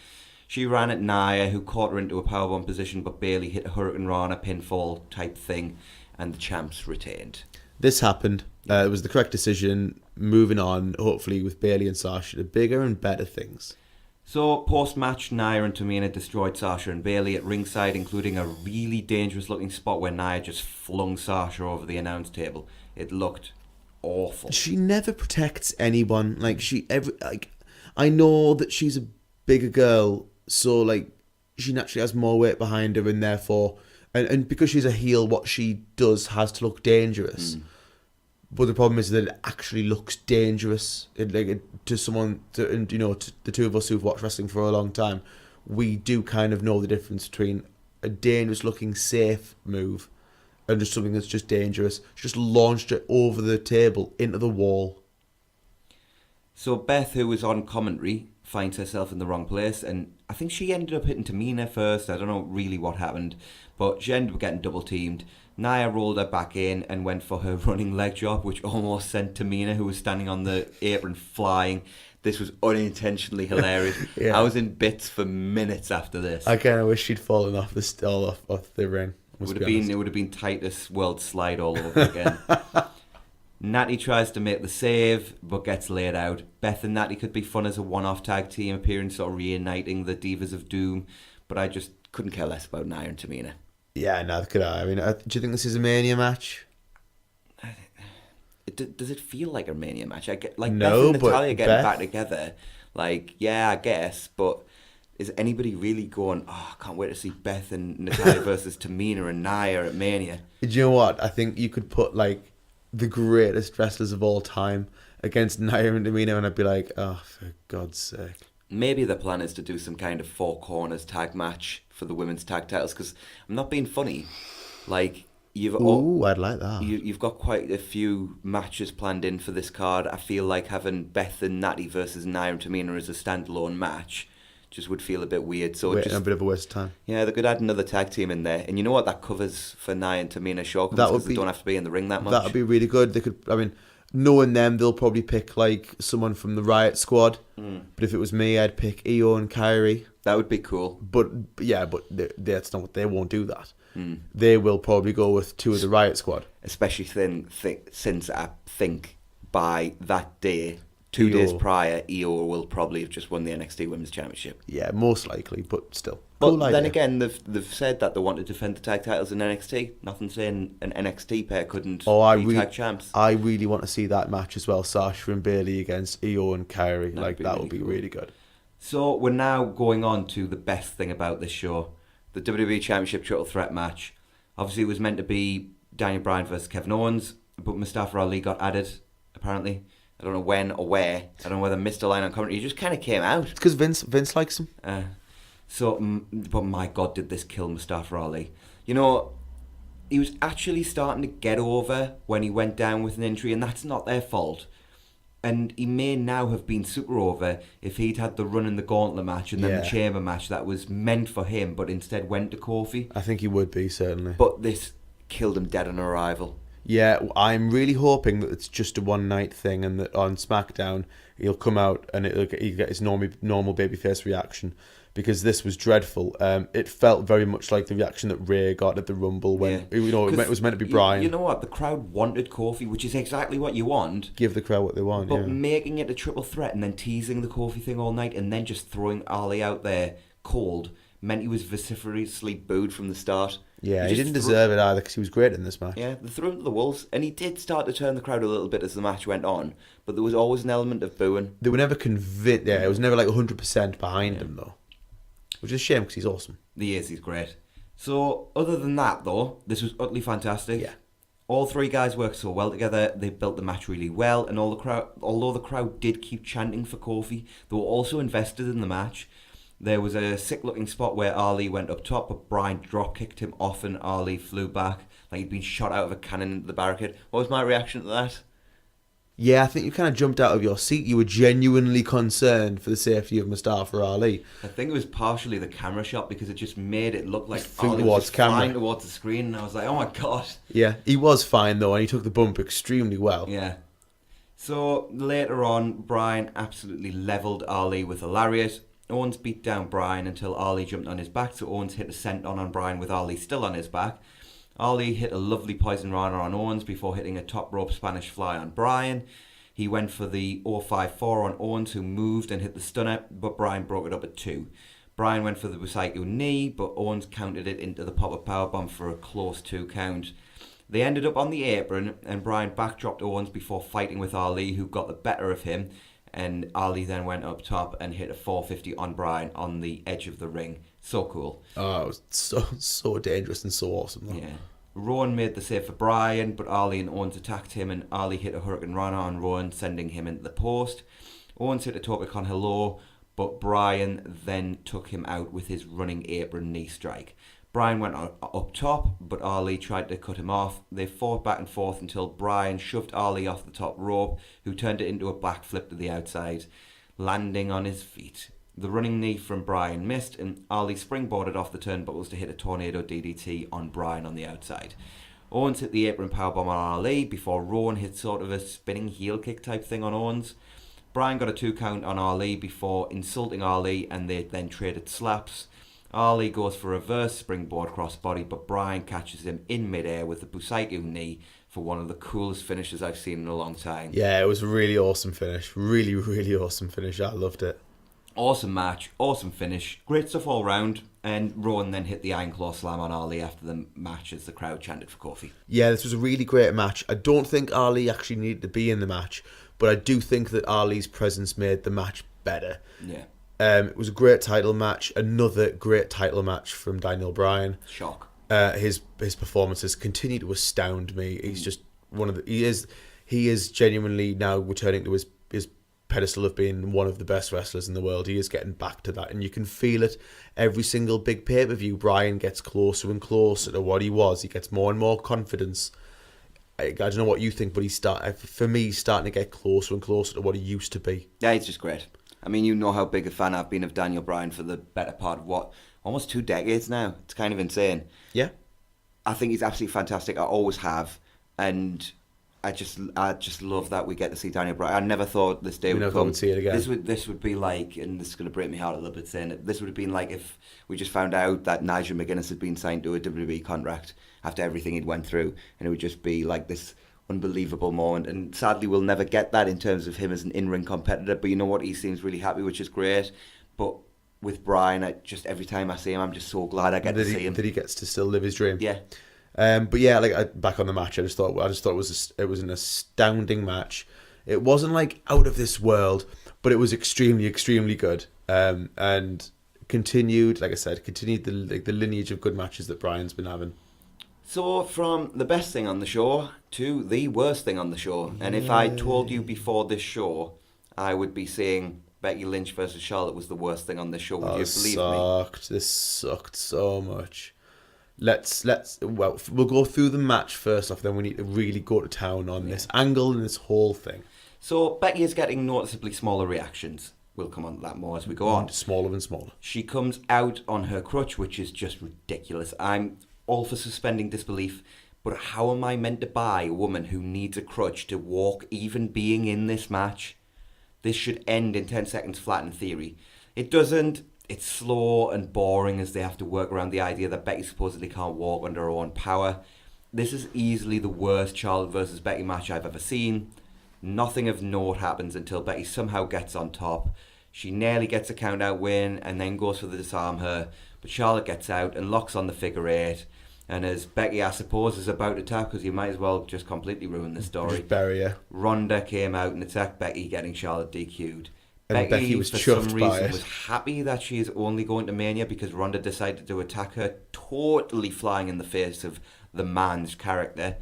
She ran at Nia, who caught her into a powerbomb position, but Bayley hit a Hurricane Rana pinfall type thing, and the champs retained. This happened. It was the correct decision. Moving on, hopefully with Bayley and Sasha, to bigger and better things. So, post-match, Nia and Tamina destroyed Sasha and Bayley at ringside, including a really dangerous-looking spot where Nia just flung Sasha over the announce table. It looked awful. She never protects anyone. I know that she's a bigger girl, so she naturally has more weight behind her, and therefore, and because she's a heel, what she does has to look dangerous. But the problem is that it actually looks dangerous. To someone, to the two of us who've watched wrestling for a long time, we do kind of know the difference between a dangerous-looking, safe move and just something that's just dangerous. She just launched it over the table into the wall. So Beth, who was on commentary, finds herself in the wrong place, and I think she ended up hitting Tamina first. I don't know really what happened, but she ended up getting double-teamed. Nia rolled her back in and went for her running leg drop, which almost sent Tamina, who was standing on the apron, flying. This was unintentionally hilarious. Yeah. I was in bits for minutes after this. I kind of wish she'd fallen off the ring. It would have been Titus World Slide all over again. Natty tries to make the save, but gets laid out. Beth and Natty could be fun as a one-off tag team appearance, sort of reuniting the Divas of Doom, but I just couldn't care less about Nia and Tamina. Yeah, neither could I. I mean, do you think this is a Mania match? Does it feel like a Mania match? I get No, Beth and Natalia getting Beth... back together. Yeah, I guess, but is anybody really going, I can't wait to see Beth and Natalia versus Tamina and Nia at Mania? Do you know what? I think you could put, the greatest wrestlers of all time against Nia and Tamina, and I'd be like, oh, for God's sake. Maybe the plan is to do some kind of four corners tag match for the women's tag titles, because I'm not being funny. I'd like that. You've got quite a few matches planned in for this card. I feel like having Beth and Natty versus Nia and Tamina as a standalone match just would feel a bit weird. So a bit of a waste of time. Yeah, they could add another tag team in there, and you know what? That covers for Nia and Tamina shortcomings because they don't have to be in the ring that much. That would be really good. They could. I mean, knowing them, they'll probably pick someone from the Riot Squad. But if it was me, I'd pick Io and Kairi. That would be cool. But that's not what they won't do that. They will probably go with two of the Riot Squad. Especially since I think by that day, 2 days prior, Io will probably have just won the NXT Women's Championship. Yeah, most likely, but still. But then again, they've said that they want to defend the tag titles in NXT. Nothing saying an NXT pair couldn't be tag champs. I really want to see that match as well. Sasha and Bayley against Io and Kairi. That would be cool. really good. So we're now going on to the best thing about this show. The WWE Championship Triple Threat match. Obviously, it was meant to be Daniel Bryan versus Kevin Owens, but Mustafa Ali got added, apparently. I don't know when or where. I don't know whether missed a line on commentary. He just kind of came out. It's because Vince likes him. But my God, did this kill Mustafa Ali. You know, he was actually starting to get over when he went down with an injury, and that's not their fault. And he may now have been super over if he'd had the run in the gauntlet match and then the chamber match that was meant for him, but instead went to Kofi. I think he would be, certainly. But this killed him dead on arrival. Yeah, I'm really hoping that it's just a one-night thing and that on SmackDown he'll come out and he'll get his normal babyface reaction, because this was dreadful. It felt very much like the reaction that Ray got at the Rumble when it was meant to be Bryan. You know what? The crowd wanted Kofi, which is exactly what you want. Give the crowd what they want, but making it a triple threat and then teasing the Kofi thing all night and then just throwing Ali out there cold meant he was vociferously booed from the start. Yeah, he didn't deserve it either because he was great in this match. Yeah, they threw him to the wolves, and he did start to turn the crowd a little bit as the match went on, but there was always an element of booing. They were never convinced. Yeah, it was never 100% behind him though, which is a shame because he's awesome. He's great. So other than that though, this was utterly fantastic. Yeah. All three guys worked so well together. They built the match really well, and although the crowd did keep chanting for Kofi, they were also invested in the match. There was a sick-looking spot where Ali went up top, but Bryan drop-kicked him off and Ali flew back like he'd been shot out of a cannon into the barricade. What was my reaction to that? Yeah, I think you kind of jumped out of your seat. You were genuinely concerned for the safety of Mustafa Ali. I think it was partially the camera shot because it just made it look like Ali was flying towards the screen, and I was like, oh my God. Yeah, he was fine though, and he took the bump extremely well. Yeah. So later on, Bryan absolutely levelled Ali with a lariat. Owens beat down Bryan until Ali jumped on his back, so Owens hit a senton on Bryan with Ali still on his back. Ali hit a lovely poison rana on Owens before hitting a top rope Spanish fly on Bryan. He went for the 054 on Owens, who moved and hit the stunner, but Bryan broke it up at 2. Bryan went for the Busaiku knee, but Owens countered it into the pop-up powerbomb for a close 2 count. They ended up on the apron, and Bryan backdropped Owens before fighting with Ali, who got the better of him, and Ali then went up top and hit a 450 on Bryan on the edge of the ring. So cool. Oh, it was so dangerous and so awesome, though. Yeah. Rowan made the save for Bryan, but Ali and Owens attacked him, and Ali hit a Hurricane Rana on Rowan, sending him into the post. Owens hit a Topicon Hello, but Bryan then took him out with his running apron knee strike. Bryan went up top, but Ali tried to cut him off. They fought back and forth until Bryan shoved Ali off the top rope, who turned it into a backflip to the outside, landing on his feet. The running knee from Bryan missed, and Ali springboarded off the turnbuckles to hit a tornado DDT on Bryan on the outside. Owens hit the apron powerbomb on Ali before Rowan hit sort of a spinning heel kick type thing on Owens. Bryan got a 2 count on Ali before insulting Ali, and they then traded slaps. Ali goes for a reverse springboard crossbody, but Bryan catches him in midair with the Busaiku knee for one of the coolest finishes I've seen in a long time. Yeah, it was a really awesome finish. Really, really awesome finish. I loved it. Awesome match, awesome finish, great stuff all round. And Rowan then hit the Iron Claw Slam on Ali after the match as the crowd chanted for Kofi. Yeah, this was a really great match. I don't think Ali actually needed to be in the match, but I do think that Ali's presence made the match better. Yeah. It was a great title match. Another great title match from Daniel Bryan. Shock. His performances continue to astound me. He's just one of the he is genuinely now returning to his pedestal of being one of the best wrestlers in the world. He is getting back to that, and you can feel it every single big pay-per-view. Bryan gets closer and closer to what he was. He gets more and more confidence. I don't know what you think, but he's starting to get closer and closer to what he used to be. Yeah, he's just great. I mean, you know how big a fan I've been of Daniel Bryan for the better part of almost 2 decades now. It's kind of insane. Yeah. I think he's absolutely fantastic. I always have, and I just love that we get to see Daniel Bryan. I never thought this day would come. We'd see it again. This would be like, and this is going to break my heart a little bit saying it, this would have been like if we just found out that Nigel McGuinness had been signed to a WWE contract after everything he'd went through, and it would just be like this unbelievable moment. And sadly, we'll never get that in terms of him as an in-ring competitor. But you know what? He seems really happy, which is great. But with Bryan, every time I see him, I'm just so glad I get to see him. That he gets to still live his dream. Yeah. But yeah, back on the match, I just thought it was an astounding match. It wasn't like out of this world, but it was extremely, extremely good. And continued the lineage of good matches that Bryan's been having. So from the best thing on the show to the worst thing on the show, and if I told you before this show, I would be saying Becky Lynch versus Charlotte was the worst thing on the show. Would you believe me? This sucked so much. We'll go through the match first off, then we need to really go to town on this angle and this whole thing. So Becky is getting noticeably smaller reactions. We'll come on to that more as we go on. Smaller and smaller. She comes out on her crutch, which is just ridiculous. I'm all for suspending disbelief, but how am I meant to buy a woman who needs a crutch to walk even being in this match? This should end in 10 seconds flat in theory. It doesn't. It's slow and boring as they have to work around the idea that Becky supposedly can't walk under her own power. This is easily the worst Charlotte versus Becky match I've ever seen. Nothing of note happens until Becky somehow gets on top. She nearly gets a count-out win and then goes for the disarm her, but Charlotte gets out and locks on the figure 8. And as Becky, I suppose, is about to tap, because you might as well just completely ruin the story. Just bury her. Ronda came out and attacked Becky, getting Charlotte DQ'd. And Becky was chuffed by it. Was happy that she is only going to Mania because Ronda decided to attack her, totally flying in the face of the man's character.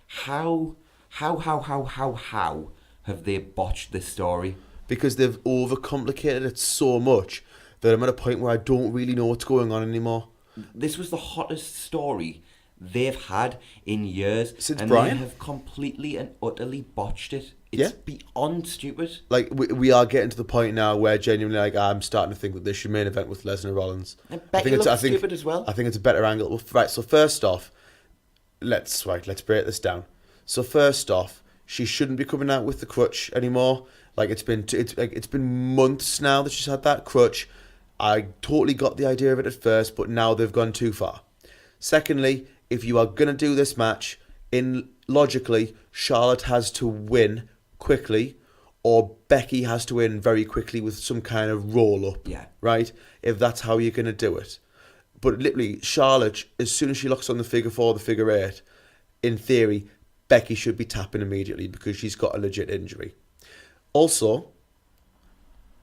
How have they botched this story? Because they've overcomplicated it so much that I'm at a point where I don't really know what's going on anymore. This was the hottest story they've had in years. Since and Bryan? They have completely and utterly botched it. It's beyond stupid. Like, we are getting to the point now where genuinely, I'm starting to think that this should main event with Lesnar Rollins. And Becky looks stupid as well. I think it's a better angle. Well, right, so first off, let's break this down. So first off, she shouldn't be coming out with the crutch anymore. Like, it's been months now that she's had that crutch. I totally got the idea of it at first, but now they've gone too far. Secondly, if you are going to do this match, logically, Charlotte has to win quickly, or Becky has to win very quickly with some kind of roll-up, right? If that's how you're going to do it. But literally, Charlotte, as soon as she locks on the figure 4, the figure 8, in theory, Becky should be tapping immediately because she's got a legit injury. Also,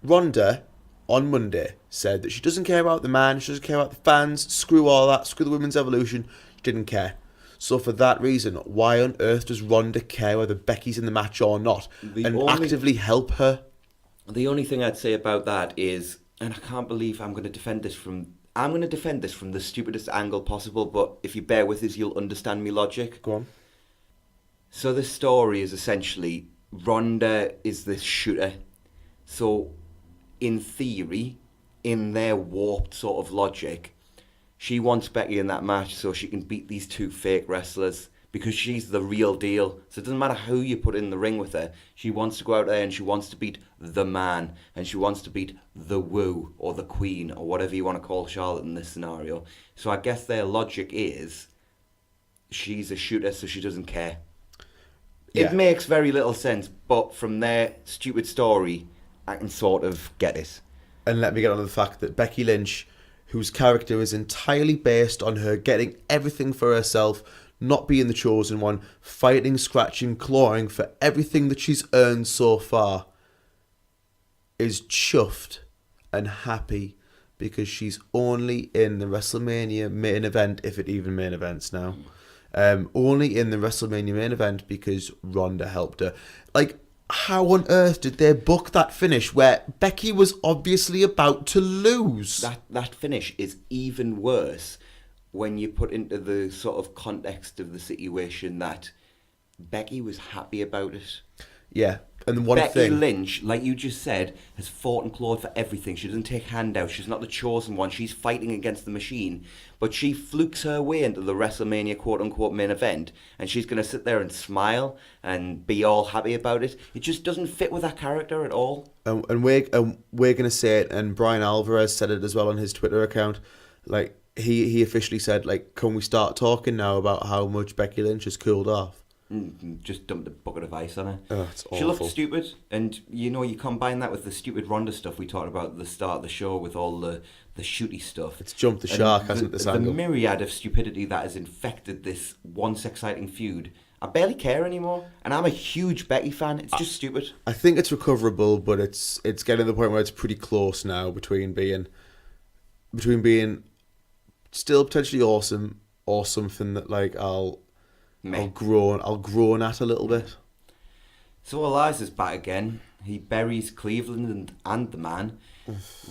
Ronda, on Monday, said that she doesn't care about the man, she doesn't care about the fans, screw all that, screw the women's evolution, she didn't care. So for that reason, why on earth does Ronda care whether Becky's in the match or not actively help her? The only thing I'd say about that is, and I can't believe I'm going to defend this from the stupidest angle possible, but if you bear with us, you'll understand me logic. Go on. So the story is essentially Ronda is this shooter. So in theory, in their warped sort of logic, she wants Becky in that match so she can beat these two fake wrestlers because she's the real deal. So it doesn't matter who you put in the ring with her. She wants to go out there and she wants to beat the man. And she wants to beat the woo or the queen or whatever you want to call Charlotte in this scenario. So I guess their logic is she's a shooter so she doesn't care. Yeah. It makes very little sense, but from their stupid story, I can sort of get it. And let me get on to the fact that Becky Lynch, whose character is entirely based on her getting everything for herself, not being the chosen one, fighting, scratching, clawing for everything that she's earned so far, is chuffed and happy because she's only in the WrestleMania main event, if it even main events now. Only in the WrestleMania main event because Ronda helped her. Like, how on earth did they book that finish where Becky was obviously about to lose? That finish is even worse when you put into the sort of context of the situation that Becky was happy about it. Yeah, and Becky Lynch, like you just said, has fought and clawed for everything. She doesn't take handouts. She's not the chosen one. She's fighting against the machine. But she flukes her way into the WrestleMania quote-unquote main event, and she's going to sit there and smile and be all happy about it. It just doesn't fit with that character at all. And we're going to say it, and Brian Alvarez said it as well on his Twitter account. Like, he officially said, like, can we start talking now about how much Becky Lynch has cooled off? Just dumped a bucket of ice on her. Oh, it's awful. She looked stupid, and you combine that with the stupid Ronda stuff we talked about at the start of the show with all the shooty stuff. It's jumped the shark, hasn't it, this angle? The myriad of stupidity that has infected this once exciting feud. I barely care anymore, and I'm a huge Becky fan. It's just stupid. I think it's recoverable, but it's getting to the point where it's pretty close now between being still potentially awesome or something that like I'll groan at a little bit. So Eliza's back again. He buries Cleveland and the man.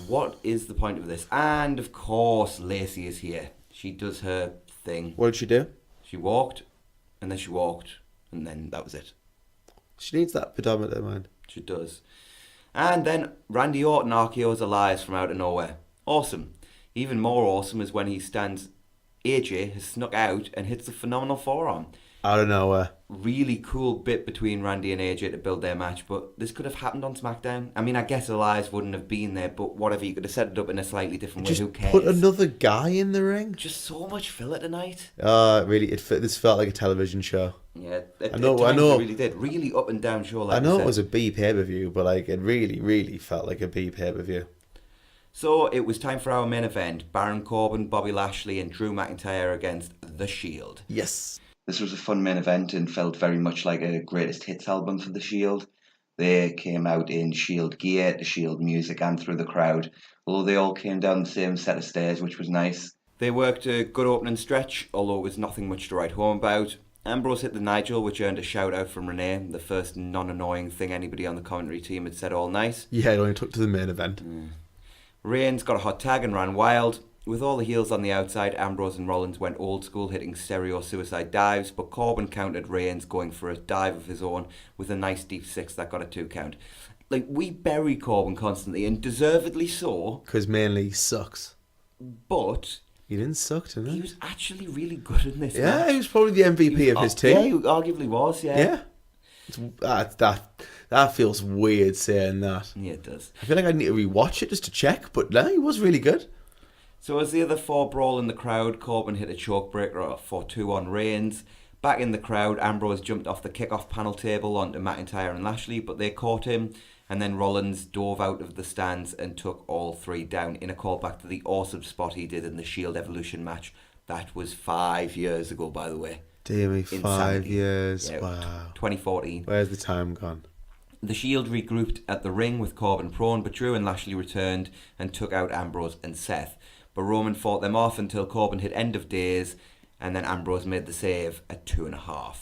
What is the point of this? And of course Lacey is here. She does her thing. What did she do? She walked, and then she walked, and then that was it. She needs that pedometer, man. She does. And then Randy Orton RKO's Elias from out of nowhere. Awesome. Even more awesome is when he stands. AJ has snuck out and hits a phenomenal forearm. Out of nowhere. Really cool bit between Randy and AJ to build their match, but this could have happened on SmackDown. I mean, I guess Elias wouldn't have been there, but whatever, you could have set it up in a slightly different way. Who cares? Put another guy in the ring. Just so much filler tonight. Really, this felt like a television show. Yeah, I know. It really did. Really up and down show. Like I know it was a B pay-per-view, but like it really, really felt like a B pay-per-view. So it was time for our main event. Baron Corbin, Bobby Lashley and Drew McIntyre against The Shield. Yes. This was a fun main event and felt very much like a greatest hits album for The Shield. They came out in Shield gear, the Shield music and through the crowd, although they all came down the same set of stairs, which was nice. They worked a good opening stretch, although it was nothing much to write home about. Ambrose hit the Nigel, which earned a shout out from Renee, the first non-annoying thing anybody on the commentary team had said all night. Yeah, it only took to the main event. Reigns got a hot tag and ran wild. With all the heels on the outside, Ambrose and Rollins went old school, hitting stereo suicide dives, but Corbin countered Reigns, going for a dive of his own with a nice deep 6 that got a 2 count. Like, we bury Corbin constantly, and deservedly so. Because mainly he sucks. But he didn't suck, didn't he? He was actually really good in this match. He was probably the MVP of his team. Yeah, he arguably was, yeah. Yeah. That feels weird saying that. Yeah, it does. I feel like I need to rewatch it just to check, but no, he was really good. So as the other four brawl in the crowd, Corbin hit a choke breaker for 2 on Reigns, Back in the crowd, Ambrose jumped off the kickoff panel table onto McIntyre and Lashley, but they caught him, and then Rollins dove out of the stands and took all three down in a callback to the awesome spot he did in the Shield Evolution match. That was 5 years ago, by the way. Dear me, 5 years. Yeah, wow. 2014. Where's the time gone? The Shield regrouped at the ring with Corbin prone, but Drew and Lashley returned and took out Ambrose and Seth. But Roman fought them off until Corbin hit end of days, and then Ambrose made the save at 2.5.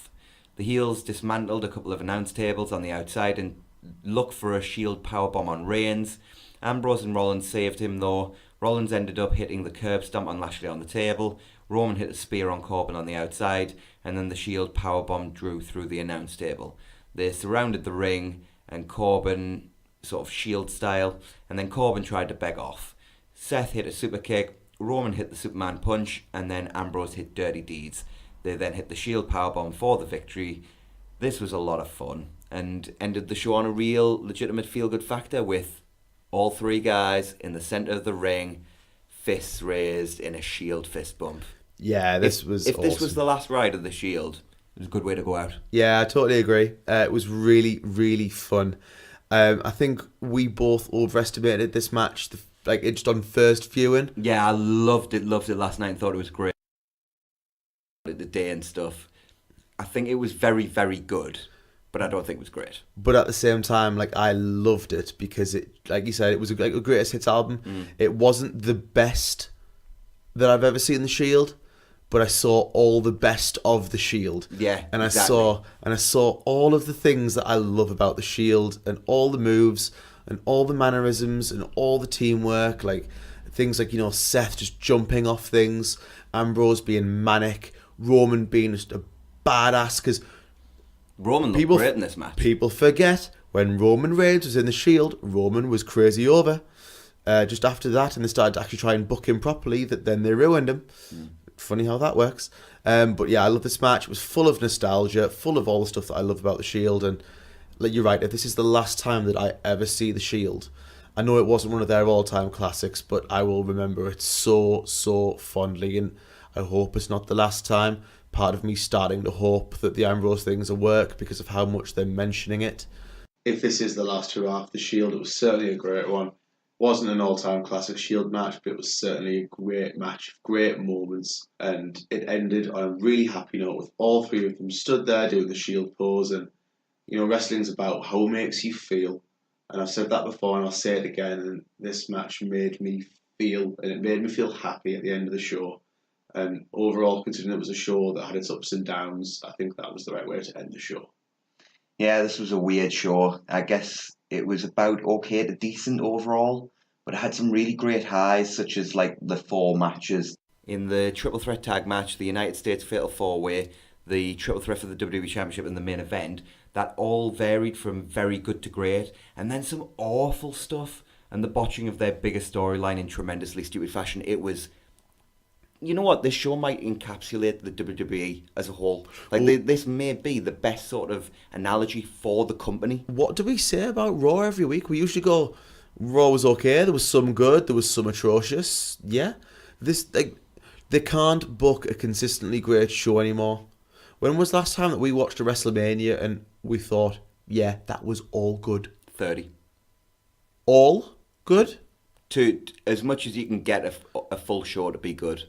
The heels dismantled a couple of announce tables on the outside and looked for a Shield powerbomb on Reigns. Ambrose and Rollins saved him though. Rollins ended up hitting the curb stomp on Lashley on the table. Roman hit a spear on Corbin on the outside, and then the Shield powerbombed Drew through the announce table. They surrounded the ring, and Corbin, sort of Shield style, and then Corbin tried to beg off. Seth hit a super kick, Roman hit the Superman punch, and then Ambrose hit Dirty Deeds. They then hit the Shield powerbomb for the victory. This was a lot of fun, and ended the show on a real, legitimate feel-good factor with all three guys in the centre of the ring, fists raised in a Shield fist bump. Yeah, this was If awesome. this was the last ride of the Shield, it was a good way to go out. Yeah, I totally agree. It was really, really fun. I think we both overestimated this match. It just on first viewing. Yeah, I loved it last night and thought it was great. The day and stuff. I think it was very, very good, but I don't think it was great. But at the same time, I loved it because it, like you said, it was a greatest hits album. It wasn't the best that I've ever seen the Shield, but I saw all the best of the Shield. Yeah, and exactly. I saw all of the things that I love about the Shield, and all the moves, and all the mannerisms, and all the teamwork, things like Seth just jumping off things, Ambrose being manic, Roman being just a badass, because Roman looked great in this match. People forget when Roman Reigns was in the Shield, Roman was crazy over. Just after that, and they started to actually try and book him properly, then they ruined him. Funny how that works. But yeah, I love this match. It was full of nostalgia, full of all the stuff that I love about the Shield. And you're right, if this is the last time that I ever see the Shield, I know it wasn't one of their all-time classics, but I will remember it so, so fondly. And I hope it's not the last time. Part of me starting to hope that the Ambrose thing's a work because of how much they're mentioning it. If this is the last hurrah for the Shield, it was certainly a great one. Wasn't an all-time classic Shield match, but it was certainly a great match, great moments, and it ended on a really happy note with all three of them stood there doing the Shield pose. And wrestling's about how it makes you feel, and I've said that before and I'll say it again, and this match made me feel, and it made me feel happy at the end of the show. And overall, considering it was a show that had its ups and downs, I think that was the right way to end the show. Yeah, this was a weird show. I guess it was about okay to decent overall, but it had some really great highs, such as the 4 matches. In the triple threat tag match, the United States Fatal 4-Way, the triple threat for the WWE Championship and the main event, that all varied from very good to great, and then some awful stuff, and the botching of their biggest storyline in tremendously stupid fashion. It was... You know what? This show might encapsulate the WWE as a whole. This may be the best sort of analogy for the company. What do we say about Raw every week? We usually go, Raw was okay, there was some good, there was some atrocious. Yeah. They can't book a consistently great show anymore. When was the last time that we watched a WrestleMania and we thought, yeah, that was all good? 30. All good? To as much as you can get a full show to be good.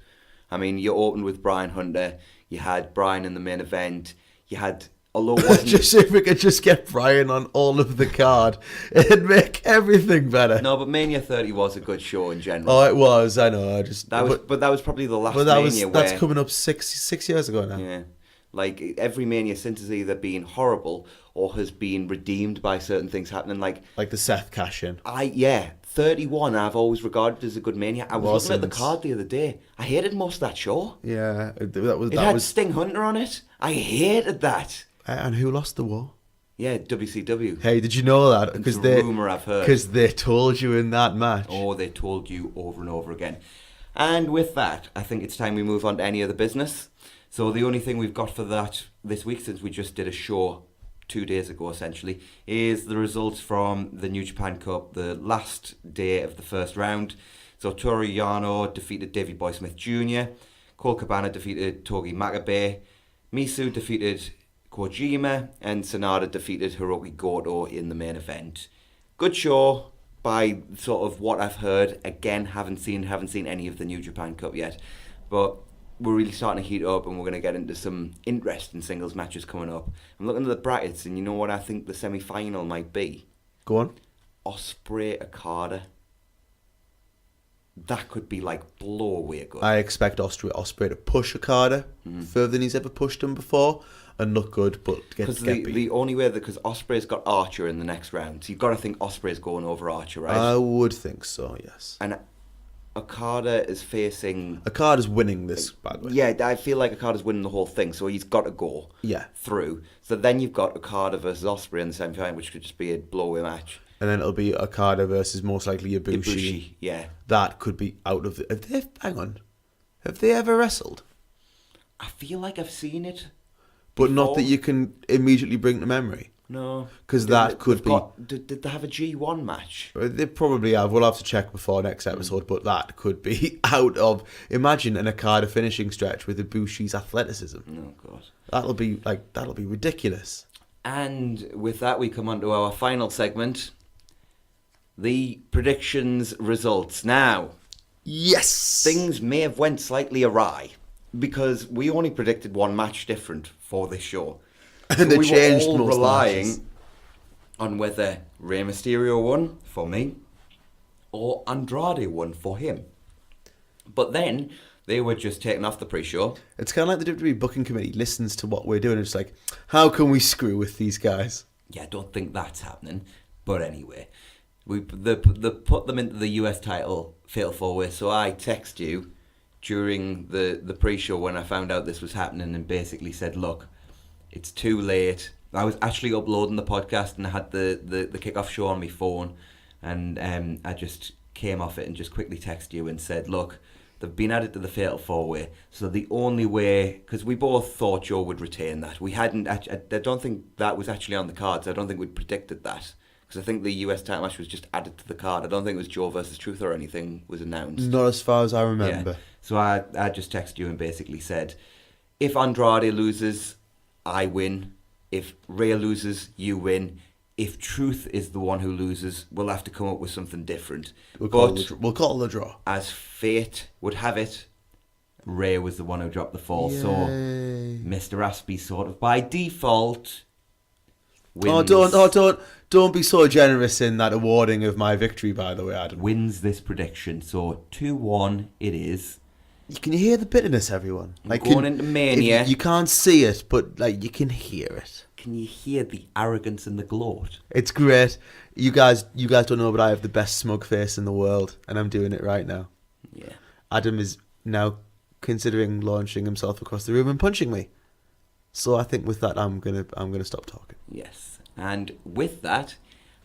I mean, you opened with Brian Hunter. You had Brian in the main event. You had, although it wasn't... Just if we could just get Brian on all of the card, it'd make everything better. No, but Mania 30 was a good show in general. Oh, it was. I know. But that was probably the last Mania. That's coming up six years ago now. Yeah. Every Mania since has either been horrible or has been redeemed by certain things happening. Like the Seth cash-in. 31 I've always regarded as a good Mania. I was looking at the card the other day. I hated most of that show. Yeah. It had Sting Hunter on it. I hated that. And who lost the war? Yeah, WCW. Hey, did you know that? It's a rumour I've heard. Because they told you in that match. Oh, they told you over and over again. And with that, I think it's time we move on to any other business. So the only thing we've got for that this week, since we just did a show 2 days ago essentially, is the results from the New Japan Cup, the last day of the first round. So Toru Yano defeated Davey Boy Smith Jr., Cole Cabana defeated Togi Makabe, Misu defeated Kojima, and Sonata defeated Hiroki Goto in the main event. Good show by sort of what I've heard. Again, haven't seen any of the New Japan Cup yet, but we're really starting to heat up, and we're going to get into some interesting singles matches coming up. I'm looking at the brackets, and you know what I think the semi-final might be? Go on. Ospreay Okada. That could be like blow away good. I expect Ospreay to push Okada further than he's ever pushed him before and look good, but get beat. The only way because Ospreay's got Archer in the next round, so you've got to think Ospreay's going over Archer, right? I would think so, yes. And Okada is facing... Okada's winning this, by the way. Yeah, I feel like Okada's winning the whole thing, so he's got to go through. So then you've got Okada versus Ospreay in the semi-final, which could just be a blow-away match. And then it'll be Okada versus most likely Ibushi. Yeah. That could be out of the... Have they ever wrestled? I feel like I've seen it. But before. not that you can immediately bring to memory. No. Because that could be... Did they have a G1 match? They probably have. We'll have to check before next episode, but that could be out of... Imagine an Okada finishing stretch with Ibushi's athleticism. Oh, God. That'll be ridiculous. And with that, we come on to our final segment. The predictions results. Now, yes, things may have went slightly awry because we only predicted one match different for this show. And they changed were all most relying matches on whether Rey Mysterio won for me or Andrade won for him. But then they were just taken off the pre-show. It's kind of like the WWE booking committee listens to what we're doing and it's like, how can we screw with these guys? Yeah, I don't think that's happening. But anyway, they put them into the US title Fatal 4-Way. So I text you during the pre-show when I found out this was happening and basically said, look, it's too late. I was actually uploading the podcast and I had the kickoff show on my phone, and I just came off it and just quickly texted you and said, look, they've been added to the Fatal 4-Way, so the only way, because we both thought Joe would retain that. We hadn't, I don't think that was actually on the cards. I don't think we'd predicted that, because I think the US title match was just added to the card. I don't think it was Joe versus Truth or anything was announced. Not as far as I remember. Yeah. So I just texted you and basically said, if Andrade loses, I win. If Rhea loses, you win. If Truth is the one who loses, we'll have to come up with something different. We'll call it a draw. As fate would have it, Rhea was the one who dropped the fall. Yay. So Mr. Aspie sort of by default wins. Don't be so generous in that awarding of my victory, by the way, Adam. Wins this prediction. So 2-1 it is. Can you hear the bitterness, everyone? Like going into Mania. You can't see it, but like you can hear it. Can you hear the arrogance and the gloat? It's great. You guys don't know, but I have the best smug face in the world, and I'm doing it right now. Yeah. Adam is now considering launching himself across the room and punching me. So I think with that, I'm gonna stop talking. Yes, and with that,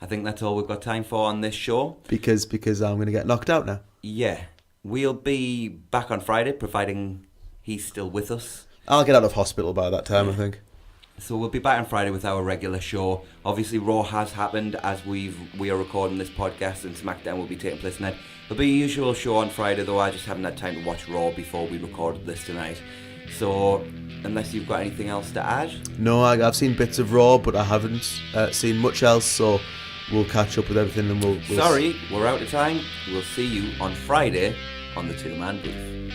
I think that's all we've got time for on this show. Because I'm gonna get knocked out now. Yeah. We'll be back on Friday, providing he's still with us. I'll get out of hospital by that time, I think. So we'll be back on Friday with our regular show. Obviously, Raw has happened as we are recording this podcast, and SmackDown will be taking place tonight. There'll be a usual show on Friday, though I just haven't had time to watch Raw before we recorded this tonight. So, unless you've got anything else to add? No, I've seen bits of Raw, but I haven't seen much else, so we'll catch up with everything and we'll Sorry, we're out of time. We'll see you on Friday on the Two Man Booth.